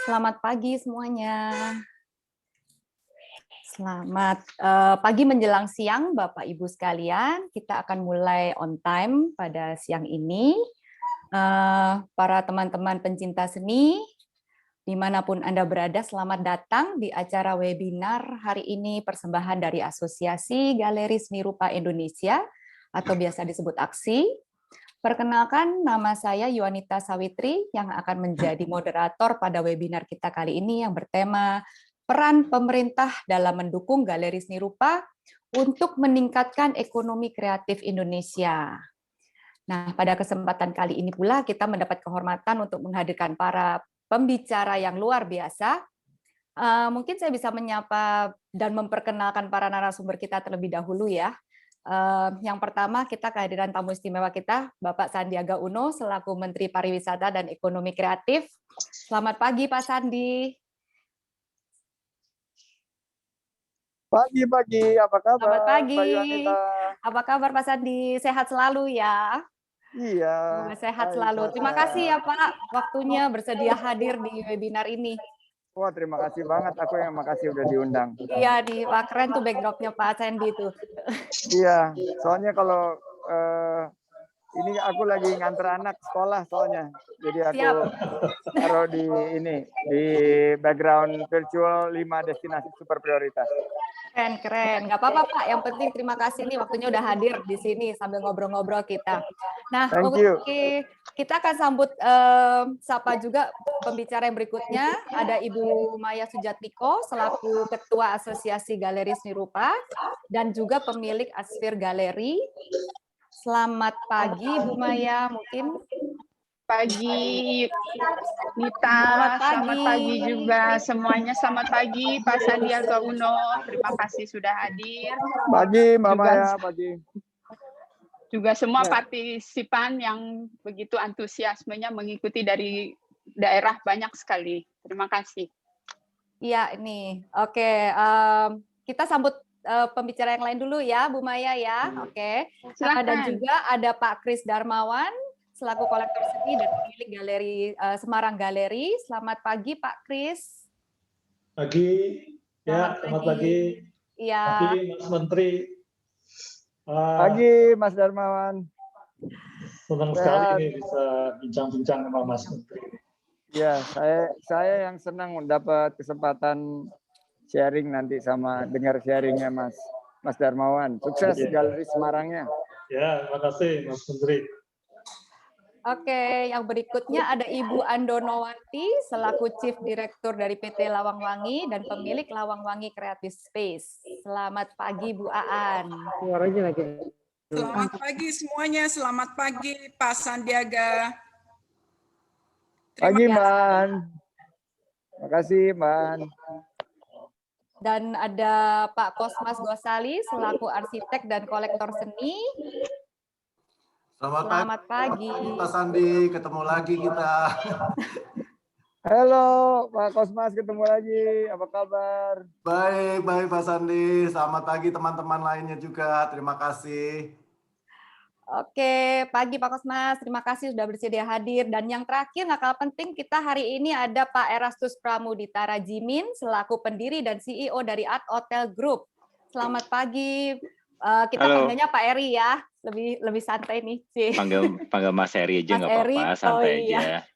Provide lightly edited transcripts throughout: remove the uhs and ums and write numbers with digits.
Selamat pagi semuanya. Selamat pagi menjelang siang, Bapak Ibu sekalian. Kita akan mulai on time pada siang ini. Para teman-teman pencinta seni, dimanapun Anda berada, selamat datang di acara webinar hari ini persembahan dari Asosiasi Galeri Seni Rupa Indonesia atau biasa disebut AGSI. Perkenalkan, nama saya Yuanita Sawitri yang akan menjadi moderator pada webinar kita kali ini yang bertema peran pemerintah dalam mendukung galeri seni rupa untuk meningkatkan ekonomi kreatif Indonesia. Nah, pada kesempatan kali ini pula kita mendapat kehormatan untuk menghadirkan para pembicara yang luar biasa. Mungkin saya bisa menyapa dan memperkenalkan para narasumber kita terlebih dahulu ya. Yang pertama kita kehadiran tamu istimewa kita, Bapak Sandiaga Uno selaku Menteri Pariwisata dan Ekonomi Kreatif. Selamat pagi Pak Sandi. Pagi, apa kabar? Selamat pagi. Mbak Yuanita? Apa kabar Pak Sandi? Sehat selalu ya? Iya. Sehat selalu. Terima kasih ya Pak waktunya bersedia hadir di webinar ini. Wah, terima kasih banget. Aku yang makasih udah diundang. Iya, wah keren tuh backdropnya Pak Sandi tuh. Iya, soalnya kalau ini aku lagi nganter anak sekolah soalnya. Jadi aku taruh di background virtual 5 destinasi super prioritas. Keren. Nggak apa-apa Pak, yang penting terima kasih nih waktunya udah hadir di sini sambil ngobrol-ngobrol kita. Nah, oke, kita akan sambut sapa juga pembicara yang berikutnya. Ada Ibu Maya Sujatmiko selaku Ketua Asosiasi Galeri Seni Rupa dan juga pemilik Aspir Galeri. Selamat pagi Bu Maya, mungkin. Pagi Nita, selamat pagi juga semuanya. Selamat pagi Pak Sandiaga Uno, terima kasih sudah hadir. Pagi Mbak Maya, pagi. Juga semua partisipan yang begitu antusiasmenya mengikuti dari daerah banyak sekali. Terima kasih. Iya, ini. Oke, kita sambut pembicara yang lain dulu ya, Bu Maya ya. Oke. Silakan. Dan juga ada Pak Kris Darmawan selaku kolektor seni dan pemilik galeri Semarang Galeri. Selamat pagi Pak Kris. Pagi. Ya, selamat pagi. Iya. Pagi Mas Menteri. Pagi Mas Darmawan. Senang sekali ini bisa bincang-bincang sama Mas Menteri. Ya, saya yang senang mendapat kesempatan sharing nanti sama dengar sharingnya Mas Darmawan. Sukses Galeri Semarangnya. Ya, terima kasih Mas Menteri. Oke, yang berikutnya ada Ibu Andonowati selaku Chief Director dari PT Lawang Wangi dan pemilik Lawang Wangi Creative Space. Selamat pagi Bu Aan. Selamat pagi semuanya, selamat pagi Pak Sandiaga. Pagi Man. Terima kasih Man. Dan ada Pak Kosmas Gosali selaku arsitek dan kolektor seni. Selamat pagi. Pak Sandi, ketemu lagi kita. Halo Pak Kosmas, ketemu lagi. Apa kabar? Baik Pak Sandi. Selamat pagi teman-teman lainnya juga. Terima kasih. Oke, pagi Pak Kosmas. Terima kasih sudah bersedia hadir. Dan yang terakhir, nggak kalah penting, kita hari ini ada Pak Erastus Pramudita Rajimin selaku pendiri dan CEO dari Art Hotel Group. Selamat pagi. Kita panggilnya Pak Eri ya, lebih santai nih. Panggil Mas Eri aja nggak apa-apa, santai aja.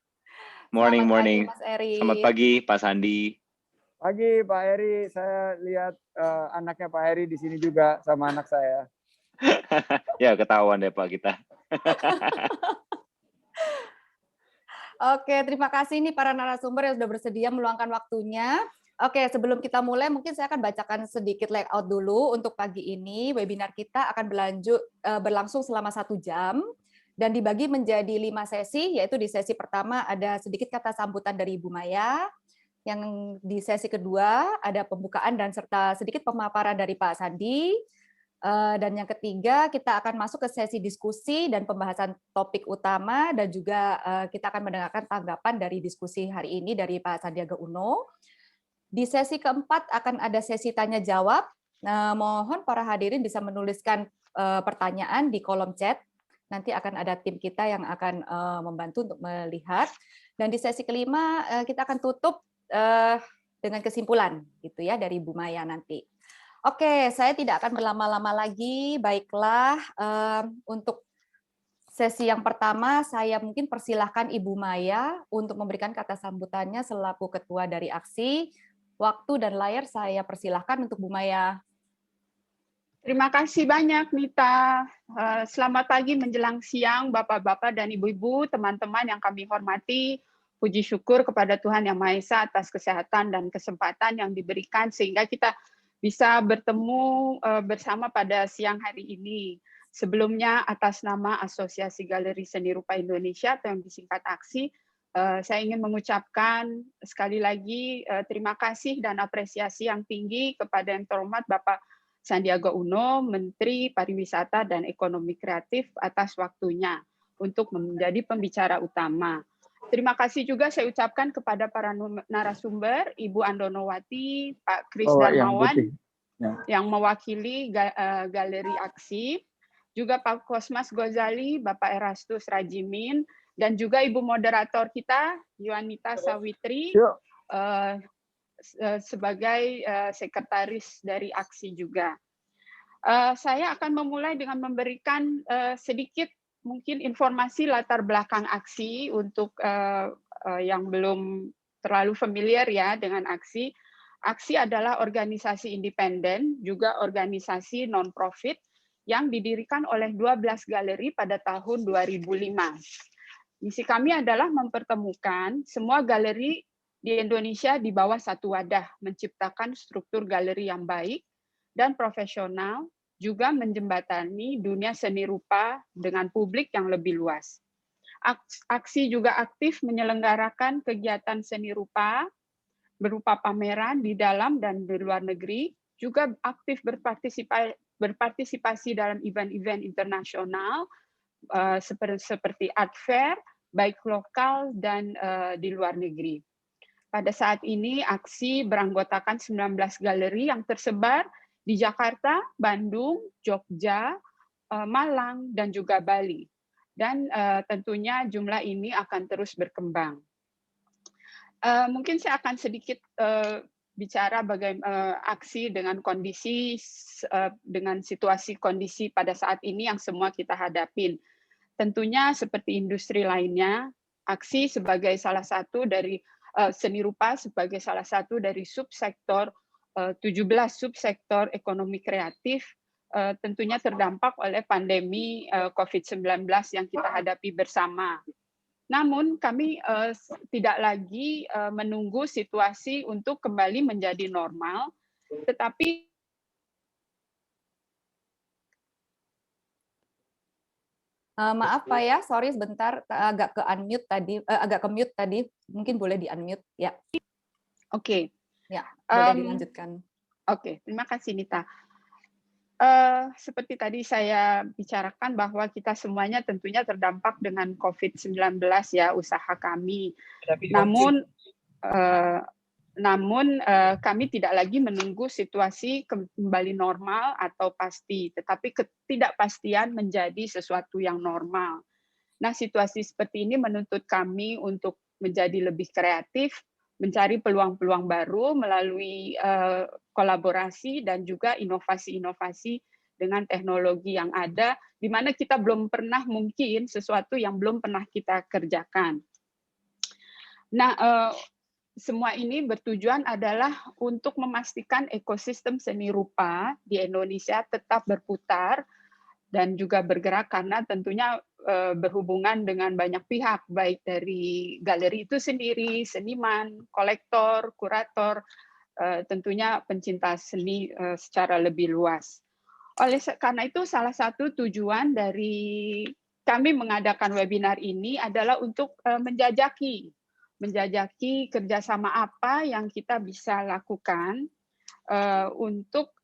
Morning. Pagi, Selamat pagi Pak Sandi. Pagi Pak Eri, saya lihat anaknya Pak Eri di sini juga sama anak saya. Ya ketahuan deh Pak kita. Oke, terima kasih nih para narasumber yang sudah bersedia meluangkan waktunya. Oke, sebelum kita mulai, mungkin saya akan bacakan sedikit layout dulu untuk pagi ini. Webinar kita akan berlangsung selama 1 jam dan dibagi menjadi 5 sesi, yaitu di sesi pertama ada sedikit kata sambutan dari Ibu Maya, yang di sesi kedua ada pembukaan dan serta sedikit pemaparan dari Pak Sandi, dan yang ketiga kita akan masuk ke sesi diskusi dan pembahasan topik utama dan juga kita akan mendengarkan tanggapan dari diskusi hari ini dari Pak Sandiaga Uno. Di sesi keempat akan ada sesi tanya jawab. Mohon para hadirin bisa menuliskan pertanyaan di kolom chat. Nanti akan ada tim kita yang akan membantu untuk melihat. Dan di sesi kelima kita akan tutup dengan kesimpulan gitu ya dari Bu Maya nanti. Oke, saya tidak akan berlama-lama lagi. Baiklah, untuk sesi yang pertama saya mungkin persilahkan Ibu Maya untuk memberikan kata sambutannya selaku ketua dari aksi. Waktu dan layar saya persilahkan untuk Bu Maya. Terima kasih banyak, Nita. Selamat pagi menjelang siang, Bapak-Bapak dan Ibu-Ibu, teman-teman yang kami hormati. Puji syukur kepada Tuhan Yang Maha Esa atas kesehatan dan kesempatan yang diberikan sehingga kita bisa bertemu bersama pada siang hari ini. Sebelumnya, atas nama Asosiasi Galeri Seni Rupa Indonesia atau yang disingkat AGSI, saya ingin mengucapkan sekali lagi terima kasih dan apresiasi yang tinggi kepada yang terhormat Bapak Sandiaga Uno, Menteri Pariwisata dan Ekonomi Kreatif atas waktunya untuk menjadi pembicara utama. Terima kasih juga saya ucapkan kepada para narasumber, Ibu Andonowati, Pak Kris Darmawan yang mewakili Galeri Aksi, juga Pak Kosmas Gozali, Bapak Erastus Rajimin, dan juga Ibu moderator kita, Yuanita Sawitri, sebagai sekretaris dari aksi juga. Saya akan memulai dengan memberikan sedikit mungkin informasi latar belakang aksi untuk yang belum terlalu familiar ya dengan aksi. Aksi adalah organisasi independen, juga organisasi non-profit yang didirikan oleh 12 galeri pada tahun 2005. Misi kami adalah mempertemukan semua galeri di Indonesia di bawah satu wadah, menciptakan struktur galeri yang baik dan profesional, juga menjembatani dunia seni rupa dengan publik yang lebih luas. Aksi juga aktif menyelenggarakan kegiatan seni rupa berupa pameran di dalam dan di luar negeri, juga aktif berpartisipasi dalam event-event internasional seperti art fair, baik lokal dan di luar negeri. Pada saat ini, aksi beranggotakan 19 galeri yang tersebar di Jakarta, Bandung, Jogja, Malang, dan juga Bali. Dan tentunya jumlah ini akan terus berkembang. Mungkin saya akan sedikit bicara bagaimana aksi dengan kondisi, dengan situasi kondisi pada saat ini yang semua kita hadapin. Tentunya seperti industri lainnya, aksi sebagai salah satu dari seni rupa sebagai salah satu dari subsektor 17 subsektor ekonomi kreatif tentunya terdampak oleh pandemi COVID-19 yang kita hadapi bersama. Namun kami tidak lagi menunggu situasi untuk kembali menjadi normal, tetapi maaf Pak ya, sorry sebentar agak ke unmute tadi, agak ke mute tadi, mungkin boleh di unmute ya. Oke. Ya, boleh dilanjutkan. Oke, terima kasih Nita. Seperti tadi saya bicarakan bahwa kita semuanya tentunya terdampak dengan COVID-19 ya, usaha kami. Namun kami tidak lagi menunggu situasi kembali normal atau pasti, tetapi ketidakpastian menjadi sesuatu yang normal. Nah, situasi seperti ini menuntut kami untuk menjadi lebih kreatif, mencari peluang-peluang baru melalui kolaborasi dan juga inovasi-inovasi dengan teknologi yang ada, di mana kita belum pernah mungkin sesuatu yang belum pernah kita kerjakan. Nah, semua ini bertujuan adalah untuk memastikan ekosistem seni rupa di Indonesia tetap berputar dan juga bergerak karena tentunya berhubungan dengan banyak pihak, baik dari galeri itu sendiri, seniman, kolektor, kurator, tentunya pencinta seni secara lebih luas. Oleh karena itu, salah satu tujuan dari kami mengadakan webinar ini adalah untuk menjajaki kerjasama apa yang kita bisa lakukan untuk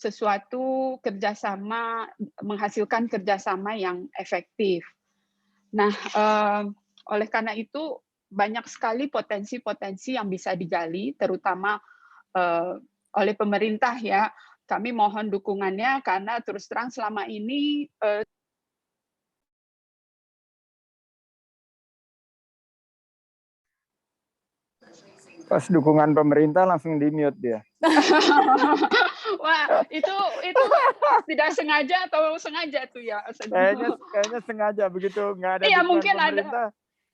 sesuatu kerjasama, menghasilkan kerjasama yang efektif. Nah, oleh karena itu banyak sekali potensi-potensi yang bisa digali, terutama oleh pemerintah ya. Kami mohon dukungannya karena terus terang selama ini Pas dukungan pemerintah langsung di-mute dia. Wah, itu tidak sengaja atau sengaja tuh ya? Kayaknya sengaja, begitu nggak ada Iya, dukungan mungkin ada. pemerintah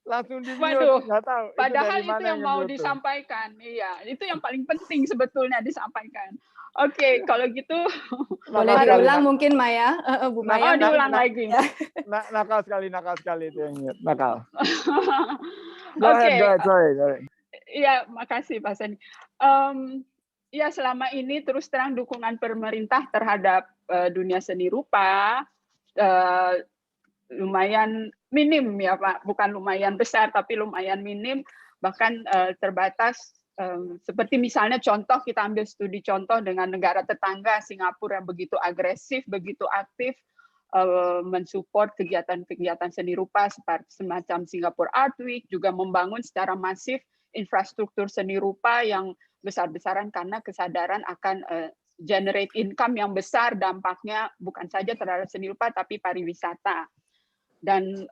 langsung di-mute. Waduh, Nggak tahu itu padahal dari itu mana yang mau nge-mute tuh. disampaikan. Iya, itu yang paling penting sebetulnya disampaikan. Oke, kalau gitu boleh diulang mungkin Maya, Bu Maya. Oh, diulang lagi. Nakal sekali itu yang mute. Nakal. Go Oke. ahead, sorry. Iya, makasih Pak Sandi. Ya, selama ini terus terang dukungan pemerintah terhadap dunia seni rupa lumayan minim ya Pak, bukan lumayan besar tapi lumayan minim, bahkan terbatas. Seperti misalnya contoh, kita ambil studi contoh dengan negara tetangga Singapura yang begitu agresif, begitu aktif mensupport kegiatan-kegiatan seni rupa seperti semacam Singapore Art Week, juga membangun secara masif infrastruktur seni rupa yang besar-besaran karena kesadaran akan generate income yang besar, dampaknya bukan saja terhadap seni rupa tapi pariwisata dan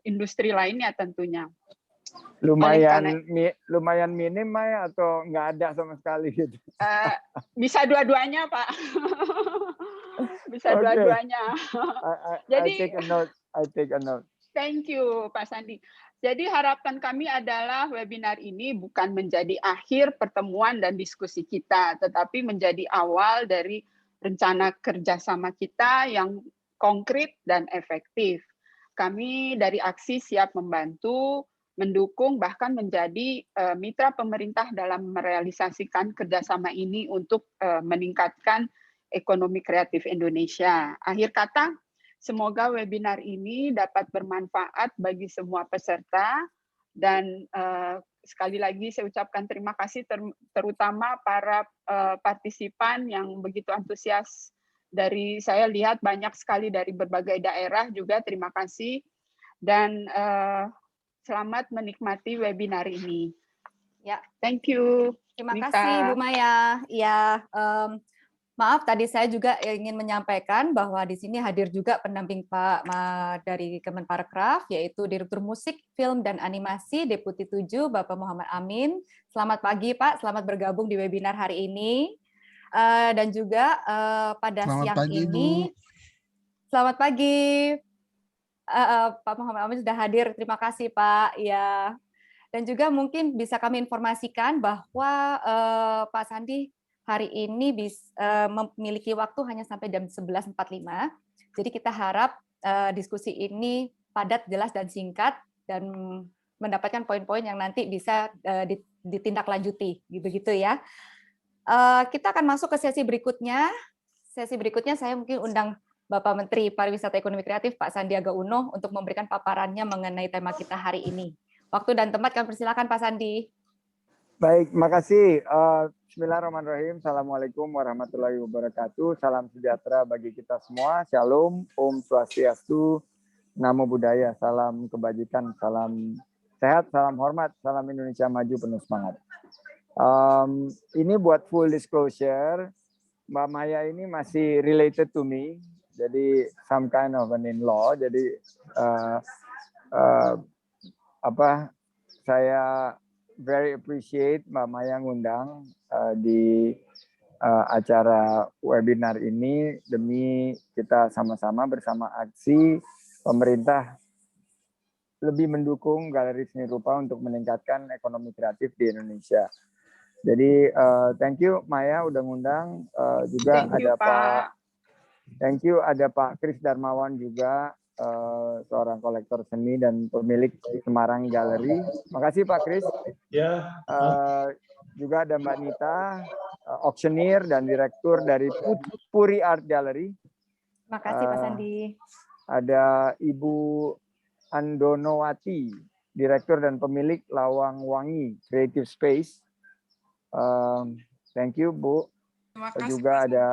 industri lainnya tentunya. Lumayan minim Maya atau nggak ada sama sekali gitu? Bisa dua-duanya Pak. Bisa dua-duanya. Jadi I take a note. Thank you Pak Sandi. Jadi harapan kami adalah webinar ini bukan menjadi akhir pertemuan dan diskusi kita, tetapi menjadi awal dari rencana kerjasama kita yang konkret dan efektif. Kami dari Aksi siap membantu, mendukung, bahkan menjadi mitra pemerintah dalam merealisasikan kerjasama ini untuk meningkatkan ekonomi kreatif Indonesia. Akhir kata, semoga webinar ini dapat bermanfaat bagi semua peserta dan sekali lagi saya ucapkan terima kasih terutama para partisipan yang begitu antusias. Dari saya lihat banyak sekali dari berbagai daerah juga, terima kasih dan selamat menikmati webinar ini. Ya, thank you. Terima kasih Bu Maya. Ya. Maaf, tadi saya juga ingin menyampaikan bahwa di sini hadir juga pendamping Pak dari Kemenparekraf, yaitu Direktur Musik, Film, dan Animasi, Deputi 7, Bapak Muhammad Amin. Selamat pagi Pak, selamat bergabung di webinar hari ini. Dan juga pada siang ini, selamat pagi Pak Muhammad Amin sudah hadir, terima kasih Pak. Ya. Dan juga mungkin bisa kami informasikan bahwa Pak Sandi hari ini memiliki waktu hanya sampai jam 11.45. Jadi kita harap diskusi ini padat, jelas, dan singkat, dan mendapatkan poin-poin yang nanti bisa ditindaklanjuti, gitu-gitu ya. Kita akan masuk ke sesi berikutnya. Sesi berikutnya saya mungkin undang Bapak Menteri Pariwisata Ekonomi Kreatif, Pak Sandiaga Uno, untuk memberikan paparannya mengenai tema kita hari ini. Waktu dan tempat kami persilakan Pak Sandi. Baik, makasih. Bismillahirrahmanirrahim. Assalamualaikum warahmatullahi wabarakatuh. Salam sejahtera bagi kita semua. Shalom, Om Swastiastu, Namo Buddhaya. Salam kebajikan, salam sehat, salam hormat, salam Indonesia maju penuh semangat. Ini buat full disclosure, Mbak Maya ini masih related to me. Jadi some kind of an in-law. Jadi saya very appreciate Mbak Maya ngundang di acara webinar ini demi kita sama-sama bersama Aksi pemerintah lebih mendukung galeri seni rupa untuk meningkatkan ekonomi kreatif di Indonesia. Jadi thank you Maya udah ngundang, juga ada Pak Kris Darmawan juga, seorang kolektor seni dan pemilik Semarang Gallery. Makasih Pak Kris. Ya. Juga ada Mbak Nita, auctioneer dan direktur dari Puri Art Gallery. Terima kasih Pak Sandi. Ada Ibu Andonowati, direktur dan pemilik Lawang Wangi Creative Space. Thank you Bu. Terima kasih, Juga ada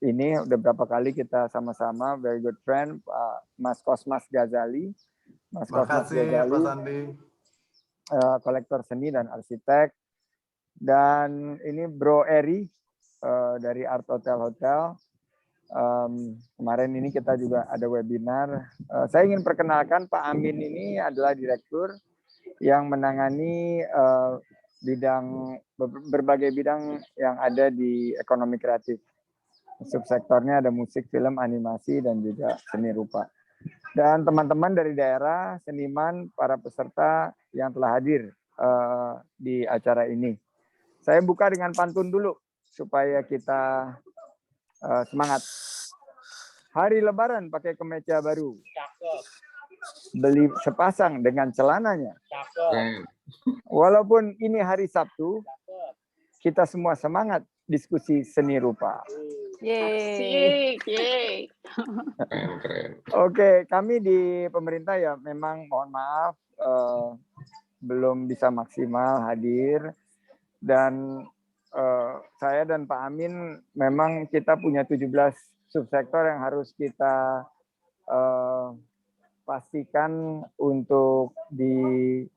ini udah berapa kali kita sama-sama very good friend Mas Kosmas Ghazali. Terima kasih Pak Sandi. Kolektor seni dan arsitek. Dan ini Bro Eri dari Art Hotel. Kemarin ini kita juga ada webinar. Saya ingin perkenalkan Pak Amin ini adalah direktur yang menangani berbagai bidang yang ada di ekonomi kreatif. Subsektornya ada musik, film, animasi, dan juga seni rupa. Dan teman-teman dari daerah, seniman, para peserta yang telah hadir di acara ini. Saya buka dengan pantun dulu supaya kita semangat. Hari Lebaran pakai kemeja baru. Beli sepasang dengan celananya. Walaupun ini hari Sabtu, kita semua semangat diskusi seni rupa. Asik, yeay. Keren. Oke, kami di pemerintah ya memang mohon maaf belum bisa maksimal hadir, dan saya dan Pak Amin memang kita punya 17 subsektor yang harus kita pastikan untuk diberikan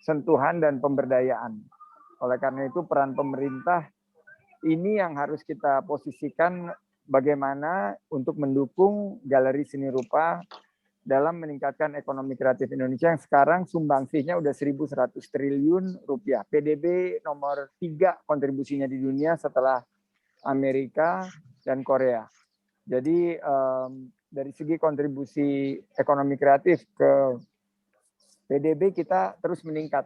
sentuhan dan pemberdayaan. Oleh karena itu peran pemerintah ini yang harus kita posisikan bagaimana untuk mendukung galeri seni rupa dalam meningkatkan ekonomi kreatif Indonesia yang sekarang sumbangsihnya udah 1.100 triliun rupiah. PDB nomor 3 kontribusinya di dunia setelah Amerika dan Korea. Jadi dari segi kontribusi ekonomi kreatif ke PDB kita terus meningkat.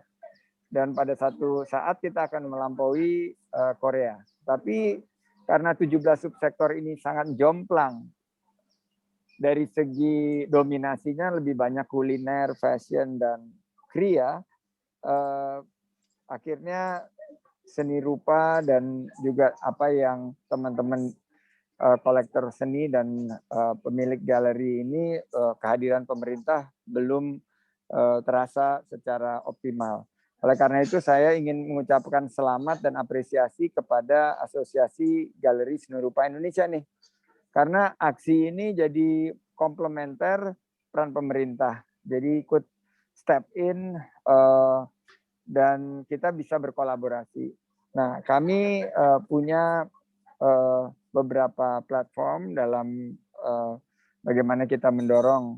Dan pada satu saat kita akan melampaui Korea. Tapi karena 17 subsektor ini sangat jomplang, dari segi dominasinya lebih banyak kuliner, fashion, dan kriya, akhirnya seni rupa dan juga apa yang teman-teman kolektor seni dan pemilik galeri ini, kehadiran pemerintah belum terasa secara optimal. Oleh karena itu saya ingin mengucapkan selamat dan apresiasi kepada Asosiasi Galeri Seni Rupa Indonesia nih. Karena aksi ini jadi komplementer peran pemerintah. Jadi ikut step in dan kita bisa berkolaborasi. Nah, kami punya beberapa platform dalam bagaimana kita mendorong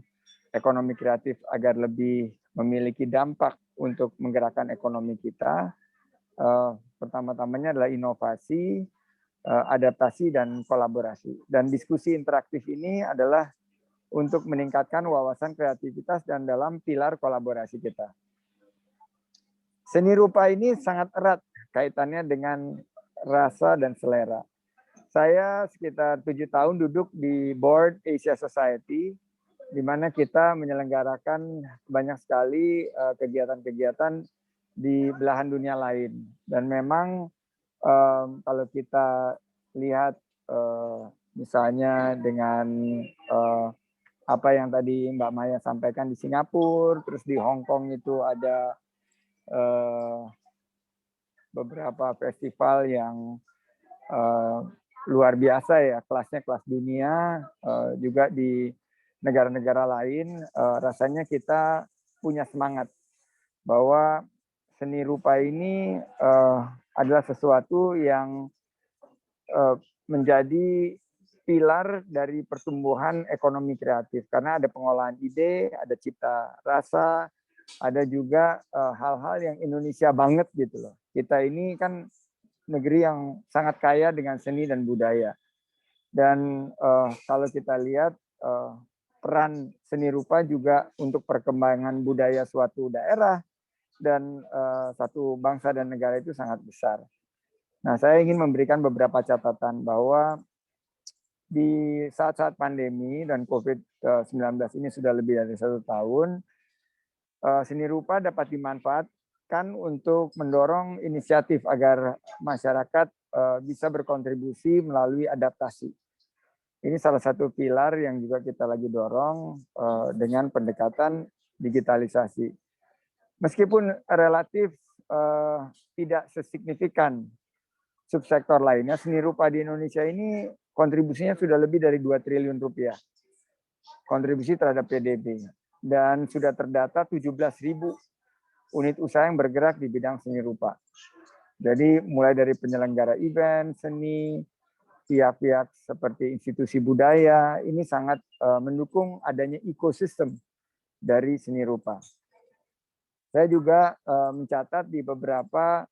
ekonomi kreatif agar lebih memiliki dampak untuk menggerakkan ekonomi kita. Pertama-tamanya adalah inovasi, adaptasi, dan kolaborasi. Dan diskusi interaktif ini adalah untuk meningkatkan wawasan kreativitas dan dalam pilar kolaborasi kita. Seni rupa ini sangat erat kaitannya dengan rasa dan selera. Saya sekitar 7 tahun duduk di Board Asia Society, di mana kita menyelenggarakan banyak sekali kegiatan-kegiatan di belahan dunia lain. Dan memang kalau kita lihat misalnya dengan apa yang tadi Mbak Maya sampaikan di Singapura, terus di Hong Kong itu ada beberapa festival yang luar biasa ya, kelasnya kelas dunia, juga di negara-negara lain. Rasanya kita punya semangat bahwa seni rupa ini adalah sesuatu yang menjadi pilar dari pertumbuhan ekonomi kreatif, karena ada pengolahan ide, ada cipta rasa, ada juga hal-hal yang Indonesia banget gitu loh. Kita ini kan negeri yang sangat kaya dengan seni dan budaya. Dan kalau kita lihat peran seni rupa juga untuk perkembangan budaya suatu daerah dan satu bangsa dan negara itu sangat besar. Nah, saya ingin memberikan beberapa catatan bahwa di saat-saat pandemi dan COVID-19 ini sudah lebih dari 1 tahun, seni rupa dapat dimanfaatkan untuk mendorong inisiatif agar masyarakat bisa berkontribusi melalui adaptasi. Ini salah satu pilar yang juga kita lagi dorong dengan pendekatan digitalisasi. Meskipun relatif tidak sesignifikan subsektor lainnya, seni rupa di Indonesia ini kontribusinya sudah lebih dari 2 triliun rupiah. Kontribusi terhadap PDB. Dan sudah terdata 17.000 unit usaha yang bergerak di bidang seni rupa. Jadi mulai dari penyelenggara event, seni, pihak-pihak seperti institusi budaya, ini sangat mendukung adanya ekosistem dari seni rupa. Saya juga mencatat di beberapa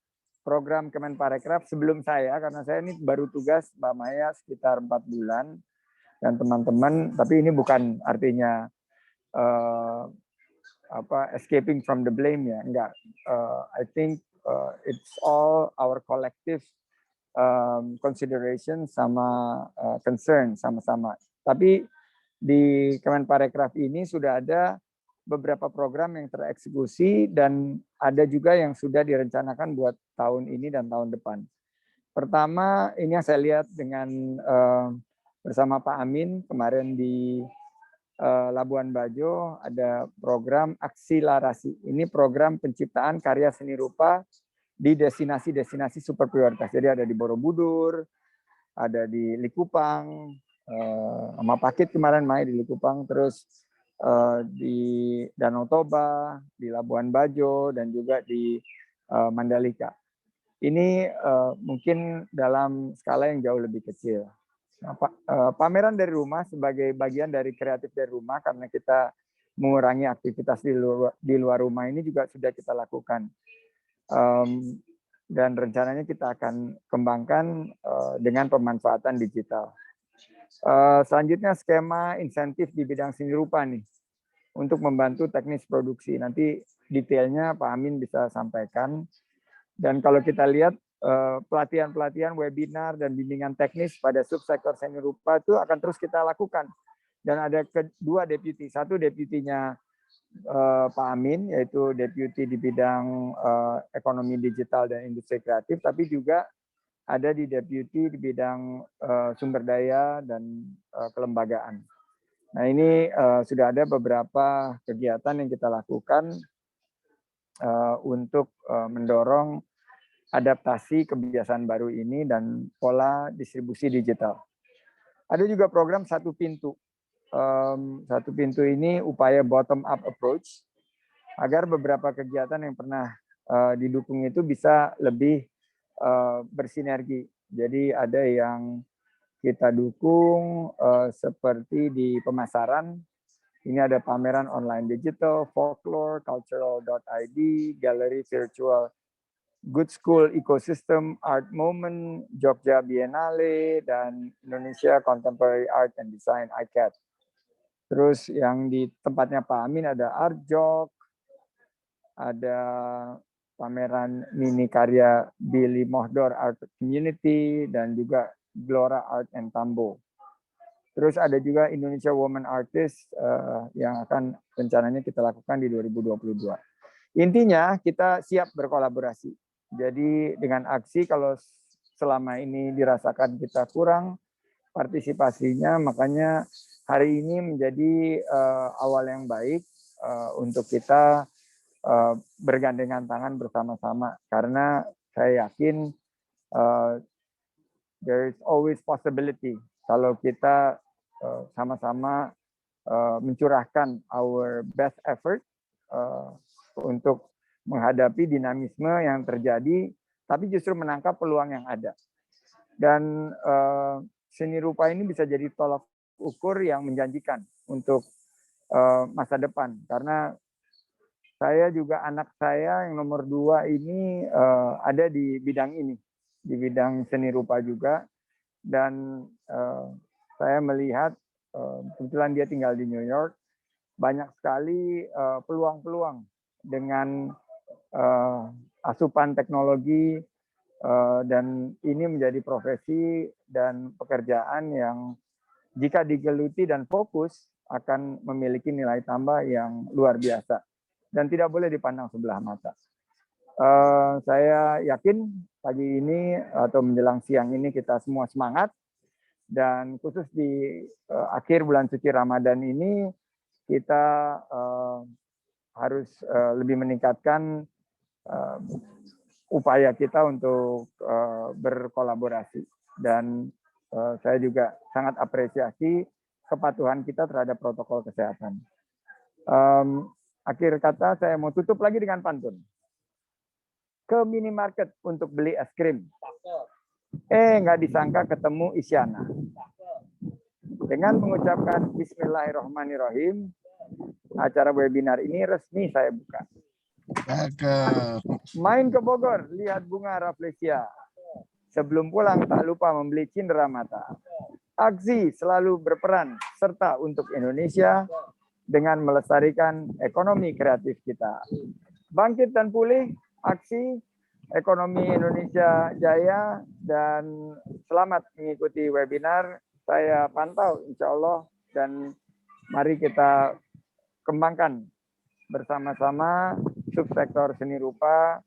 program Kemenparekraf sebelum saya, karena saya ini baru tugas Mbak Maya sekitar 4 bulan, dan teman-teman, tapi ini bukan artinya escaping from the blame ya, enggak. I think it's all our collective consideration sama concern sama-sama. Tapi di Kemenparekraf ini sudah ada beberapa program yang tereksekusi dan ada juga yang sudah direncanakan buat tahun ini dan tahun depan. Pertama, ini yang saya lihat dengan bersama Pak Amin kemarin di Labuan Bajo ada program Aksilarasi. Ini program penciptaan karya seni rupa di destinasi-destinasi super prioritas. Jadi ada di Borobudur, ada di Likupang, sama Pakit kemarin main di Likupang, terus di Danau Toba, di Labuan Bajo, dan juga di Mandalika. Ini mungkin dalam skala yang jauh lebih kecil. Nah, pameran dari rumah sebagai bagian dari kreatif dari rumah, karena kita mengurangi aktivitas di luar rumah ini juga sudah kita lakukan. Dan rencananya kita akan kembangkan dengan pemanfaatan digital. Selanjutnya skema insentif di bidang seni rupa nih untuk membantu teknis produksi. Nanti detailnya Pak Amin bisa sampaikan. Dan kalau kita lihat pelatihan-pelatihan, webinar dan bimbingan teknis pada subsektor seni rupa itu akan terus kita lakukan. Dan ada kedua deputi, satu deputinya Pak Amin, yaitu deputi di bidang ekonomi digital dan industri kreatif, tapi juga ada di deputi di bidang sumber daya dan kelembagaan. Nah ini sudah ada beberapa kegiatan yang kita lakukan untuk mendorong adaptasi kebiasaan baru ini dan pola distribusi digital. Ada juga program Satu Pintu. Satu Pintu ini upaya bottom up approach agar beberapa kegiatan yang pernah didukung itu bisa lebih bersinergi. Jadi ada yang kita dukung seperti di pemasaran. Ini ada pameran online digital, folklore, cultural.id, galeri virtual, Good School Ecosystem, Art Moment, Jogja Biennale, dan Indonesia Contemporary Art and Design, ICAD. Terus yang di tempatnya Pak Amin ada Art Jog, ada pameran mini karya Billy Mohdor Art Community, dan juga Glora Art and Tambo. Terus ada juga Indonesia Women Artist yang akan rencananya kita lakukan di 2022. Intinya kita siap berkolaborasi. Jadi dengan aksi, kalau selama ini dirasakan kita kurang partisipasinya, makanya hari ini menjadi awal yang baik untuk kita bergandengan tangan bersama-sama, karena saya yakin there is always possibility kalau kita sama-sama mencurahkan our best effort untuk menghadapi dinamisme yang terjadi, tapi justru menangkap peluang yang ada. Dan seni rupa ini bisa jadi tolak ukur yang menjanjikan untuk masa depan, karena saya juga anak saya yang nomor 2 ini ada di bidang ini, di bidang seni rupa juga, dan saya melihat kebetulan dia tinggal di New York, banyak sekali peluang-peluang dengan asupan teknologi, dan ini menjadi profesi dan pekerjaan yang jika digeluti dan fokus akan memiliki nilai tambah yang luar biasa dan tidak boleh dipandang sebelah mata. Saya yakin pagi ini atau menjelang siang ini kita semua semangat, dan khusus di akhir bulan suci Ramadan ini kita harus lebih meningkatkan upaya kita untuk berkolaborasi, dan saya juga sangat apresiasi kepatuhan kita terhadap protokol kesehatan. Akhir kata saya mau tutup lagi dengan pantun. Ke minimarket untuk beli es krim. Nggak disangka ketemu Isyana. Dengan mengucapkan Bismillahirrahmanirrahim, Acara webinar ini resmi saya buka. Main ke Bogor, lihat bunga rafflesia. Sebelum pulang tak lupa membeli cindera mata. Aksi selalu berperan serta untuk Indonesia dengan melestarikan ekonomi kreatif kita. Bangkit dan pulih, aksi ekonomi Indonesia jaya, dan selamat mengikuti webinar. Saya pantau insya Allah, dan mari kita kembangkan bersama-sama subsektor seni rupa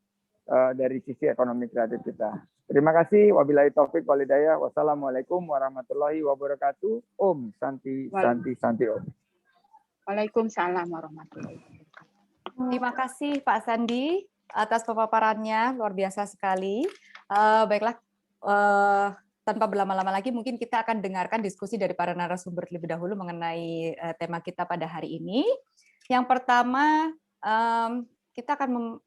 dari sisi ekonomi kreatif kita. Terima kasih. Wabillahi taufik walhidayah. Wassalamualaikum warahmatullahi wabarakatuh. Om Santi Santi Santi Om. Waalaikumsalam warahmatullahi wabarakatuh. Terima kasih Pak Sandi atas pemaparannya, luar biasa sekali. Baiklah, tanpa berlama-lama lagi, mungkin kita akan dengarkan diskusi dari para narasumber terlebih dahulu mengenai tema kita pada hari ini. Yang pertama, kita akan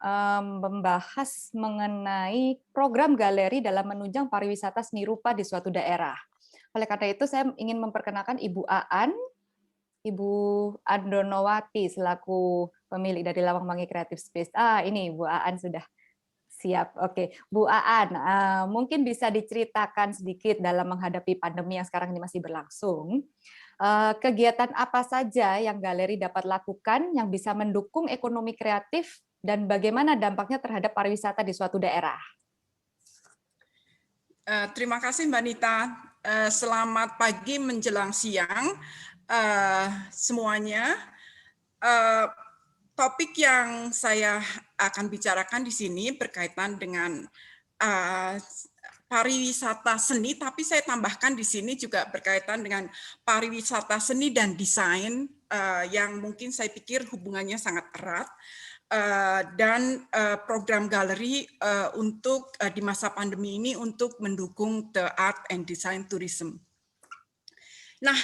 membahas mengenai program galeri dalam menunjang pariwisata seni rupa di suatu daerah. Oleh karena itu, saya ingin memperkenalkan Ibu Aan, Ibu Andonowati selaku pemilik dari Lawang Mangi Creative Space. Ini Bu Aan sudah siap. Oke, Bu Aan, mungkin bisa diceritakan sedikit dalam menghadapi pandemi yang sekarang ini masih berlangsung. Kegiatan apa saja yang galeri dapat lakukan yang bisa mendukung ekonomi kreatif dan bagaimana dampaknya terhadap pariwisata di suatu daerah? Terima kasih Mbak Nita. Selamat pagi menjelang siang. Semuanya, topik yang saya akan bicarakan di sini berkaitan dengan pariwisata seni, tapi saya tambahkan di sini juga berkaitan dengan pariwisata seni dan desain yang mungkin saya pikir hubungannya sangat erat, dan program galeri untuk di masa pandemi ini untuk mendukung the art and design tourism. Nah,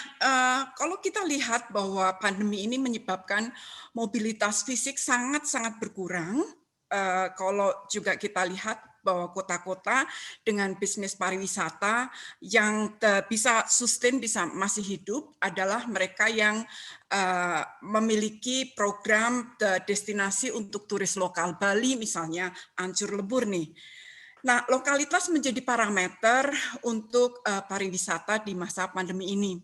kalau kita lihat bahwa pandemi ini menyebabkan mobilitas fisik sangat-sangat berkurang, kalau juga kita lihat bahwa kota-kota dengan bisnis pariwisata yang bisa sustain, bisa masih hidup adalah mereka yang memiliki program destinasi untuk turis lokal. Bali misalnya, Ancur Lebur nih. Nah, lokalitas menjadi parameter untuk pariwisata di masa pandemi ini.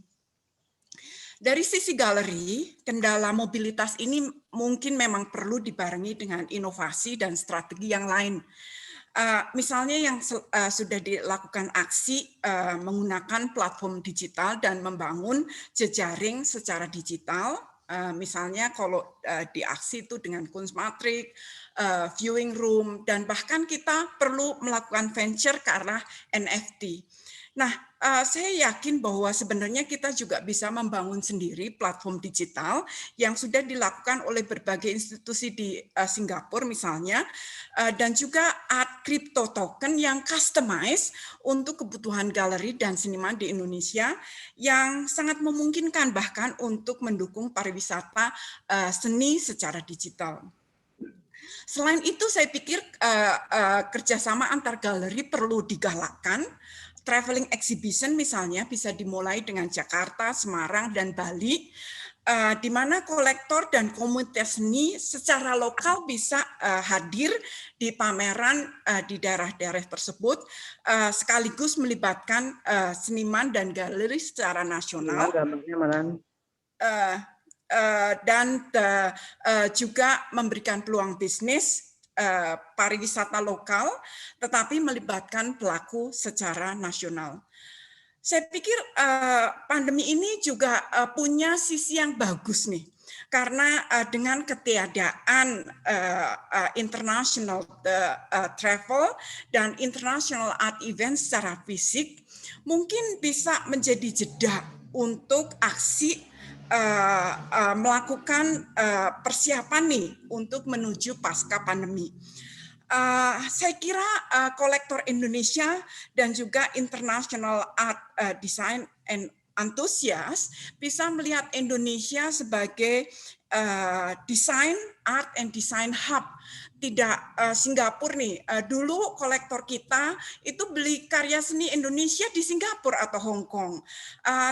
Dari sisi galeri, kendala mobilitas ini mungkin memang perlu dibarengi dengan inovasi dan strategi yang lain. Misalnya yang sudah dilakukan aksi menggunakan platform digital dan membangun jejaring secara digital. Misalnya kalau di aksi itu dengan Kunstmatrik, viewing room, dan bahkan kita perlu melakukan venture ke arah NFT. Nah, saya yakin bahwa sebenarnya kita juga bisa membangun sendiri platform digital yang sudah dilakukan oleh berbagai institusi di Singapura misalnya, dan juga art crypto token yang customized untuk kebutuhan galeri dan seniman di Indonesia yang sangat memungkinkan bahkan untuk mendukung pariwisata seni secara digital. Selain itu, saya pikir kerjasama antar galeri perlu digalakkan. Traveling exhibition misalnya bisa dimulai dengan Jakarta, Semarang, dan Bali, di mana kolektor dan komunitas seni secara lokal bisa hadir di pameran di daerah-daerah tersebut, sekaligus melibatkan seniman dan galeri secara nasional. Dan juga memberikan peluang bisnis pariwisata lokal, tetapi melibatkan pelaku secara nasional. Saya pikir pandemi ini juga punya sisi yang bagus nih, karena dengan ketiadaan international travel dan international art event secara fisik, mungkin bisa menjadi jeda untuk aksi melakukan persiapan nih untuk menuju pasca pandemi. Saya kira kolektor Indonesia dan juga international art design and enthusiast bisa melihat Indonesia sebagai design art and design hub Singapura nih. Dulu kolektor kita itu beli karya seni Indonesia di Singapura atau Hong Kong.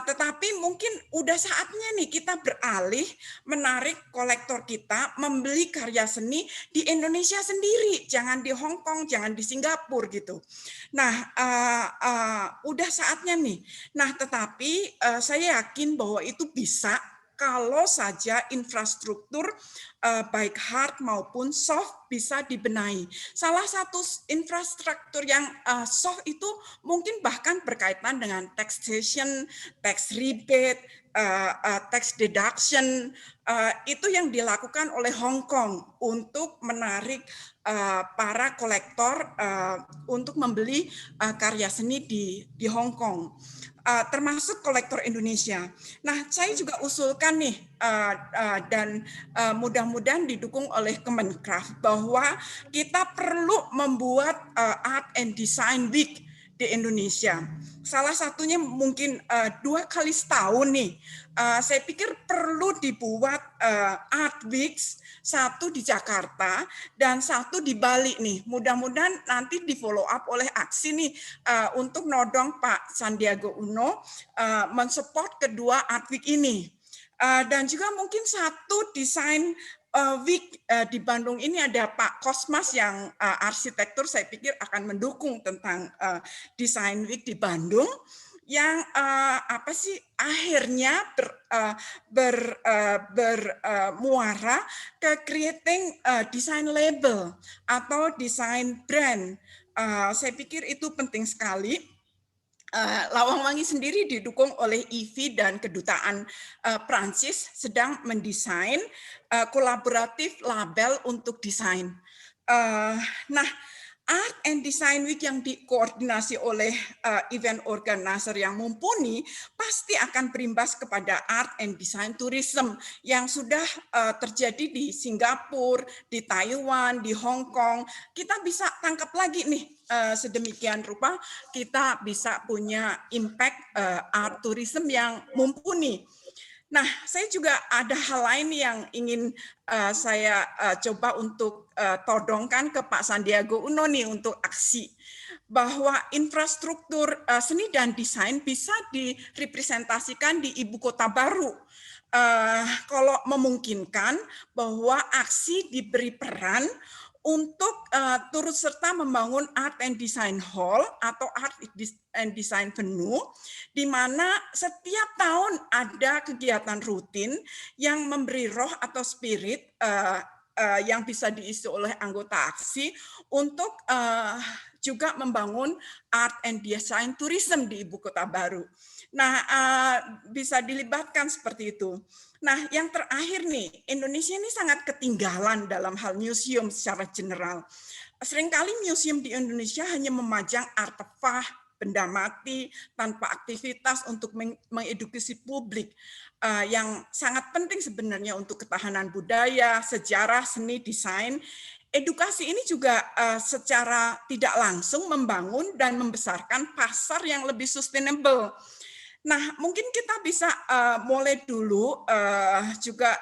Tetapi mungkin udah saatnya nih kita beralih menarik kolektor kita membeli karya seni di Indonesia sendiri, jangan di Hong Kong, jangan di Singapura gitu. Nah, udah saatnya nih. Nah, tetapi saya yakin bahwa itu bisa kalau saja infrastruktur baik hard maupun soft bisa dibenahi. Salah satu infrastruktur yang soft itu mungkin bahkan berkaitan dengan taxation, tax rebate, tax deduction, itu yang dilakukan oleh Hong Kong untuk menarik para kolektor untuk membeli karya seni di Hong Kong. Termasuk kolektor Indonesia. Nah, saya juga usulkan nih, dan mudah-mudahan didukung oleh Kemenkraf, bahwa kita perlu membuat Art and Design Week di Indonesia. Salah satunya mungkin 2 kali setahun nih. Saya pikir perlu dibuat Art Weeks, satu di Jakarta dan satu di Bali nih. Mudah-mudahan nanti di follow up oleh aksi nih untuk nodong Pak Sandiaga Uno mensupport kedua Art Week ini. Dan juga mungkin satu desain week di Bandung ini ada Pak Kosmas yang arsitektur, saya pikir akan mendukung tentang desain week di Bandung yang akhirnya bermuara ke creating design label atau design brand. Saya pikir itu penting sekali. Lawangwangi sendiri didukung oleh IFI dan Kedutaan Prancis sedang mendesain kolaboratif label untuk desain. Nah, Art and Design Week yang dikoordinasi oleh event organizer yang mumpuni pasti akan berimbas kepada art and design tourism yang sudah terjadi di Singapura, di Taiwan, di Hong Kong. Kita bisa tangkap lagi nih sedemikian rupa kita bisa punya impact art tourism yang mumpuni. Nah, saya juga ada hal lain yang ingin saya coba untuk todongkan ke Pak Sandiaga Uno nih untuk aksi. Bahwa infrastruktur seni dan desain bisa direpresentasikan di ibu kota baru. Kalau memungkinkan bahwa aksi diberi peran untuk turut serta membangun Art and Design Hall atau Art and Design Venue, di mana setiap tahun ada kegiatan rutin yang memberi roh atau spirit yang bisa diisi oleh anggota aksi untuk juga membangun Art and Design Tourism di ibu kota baru. Nah, bisa dilibatkan seperti itu. Nah, yang terakhir nih, Indonesia ini sangat ketinggalan dalam hal museum secara general. Seringkali museum di Indonesia hanya memajang artefak, benda mati, tanpa aktivitas untuk mengedukasi publik, yang sangat penting sebenarnya untuk ketahanan budaya, sejarah, seni, desain. Edukasi ini juga secara tidak langsung membangun dan membesarkan pasar yang lebih sustainable. Nah, mungkin kita bisa mulai dulu juga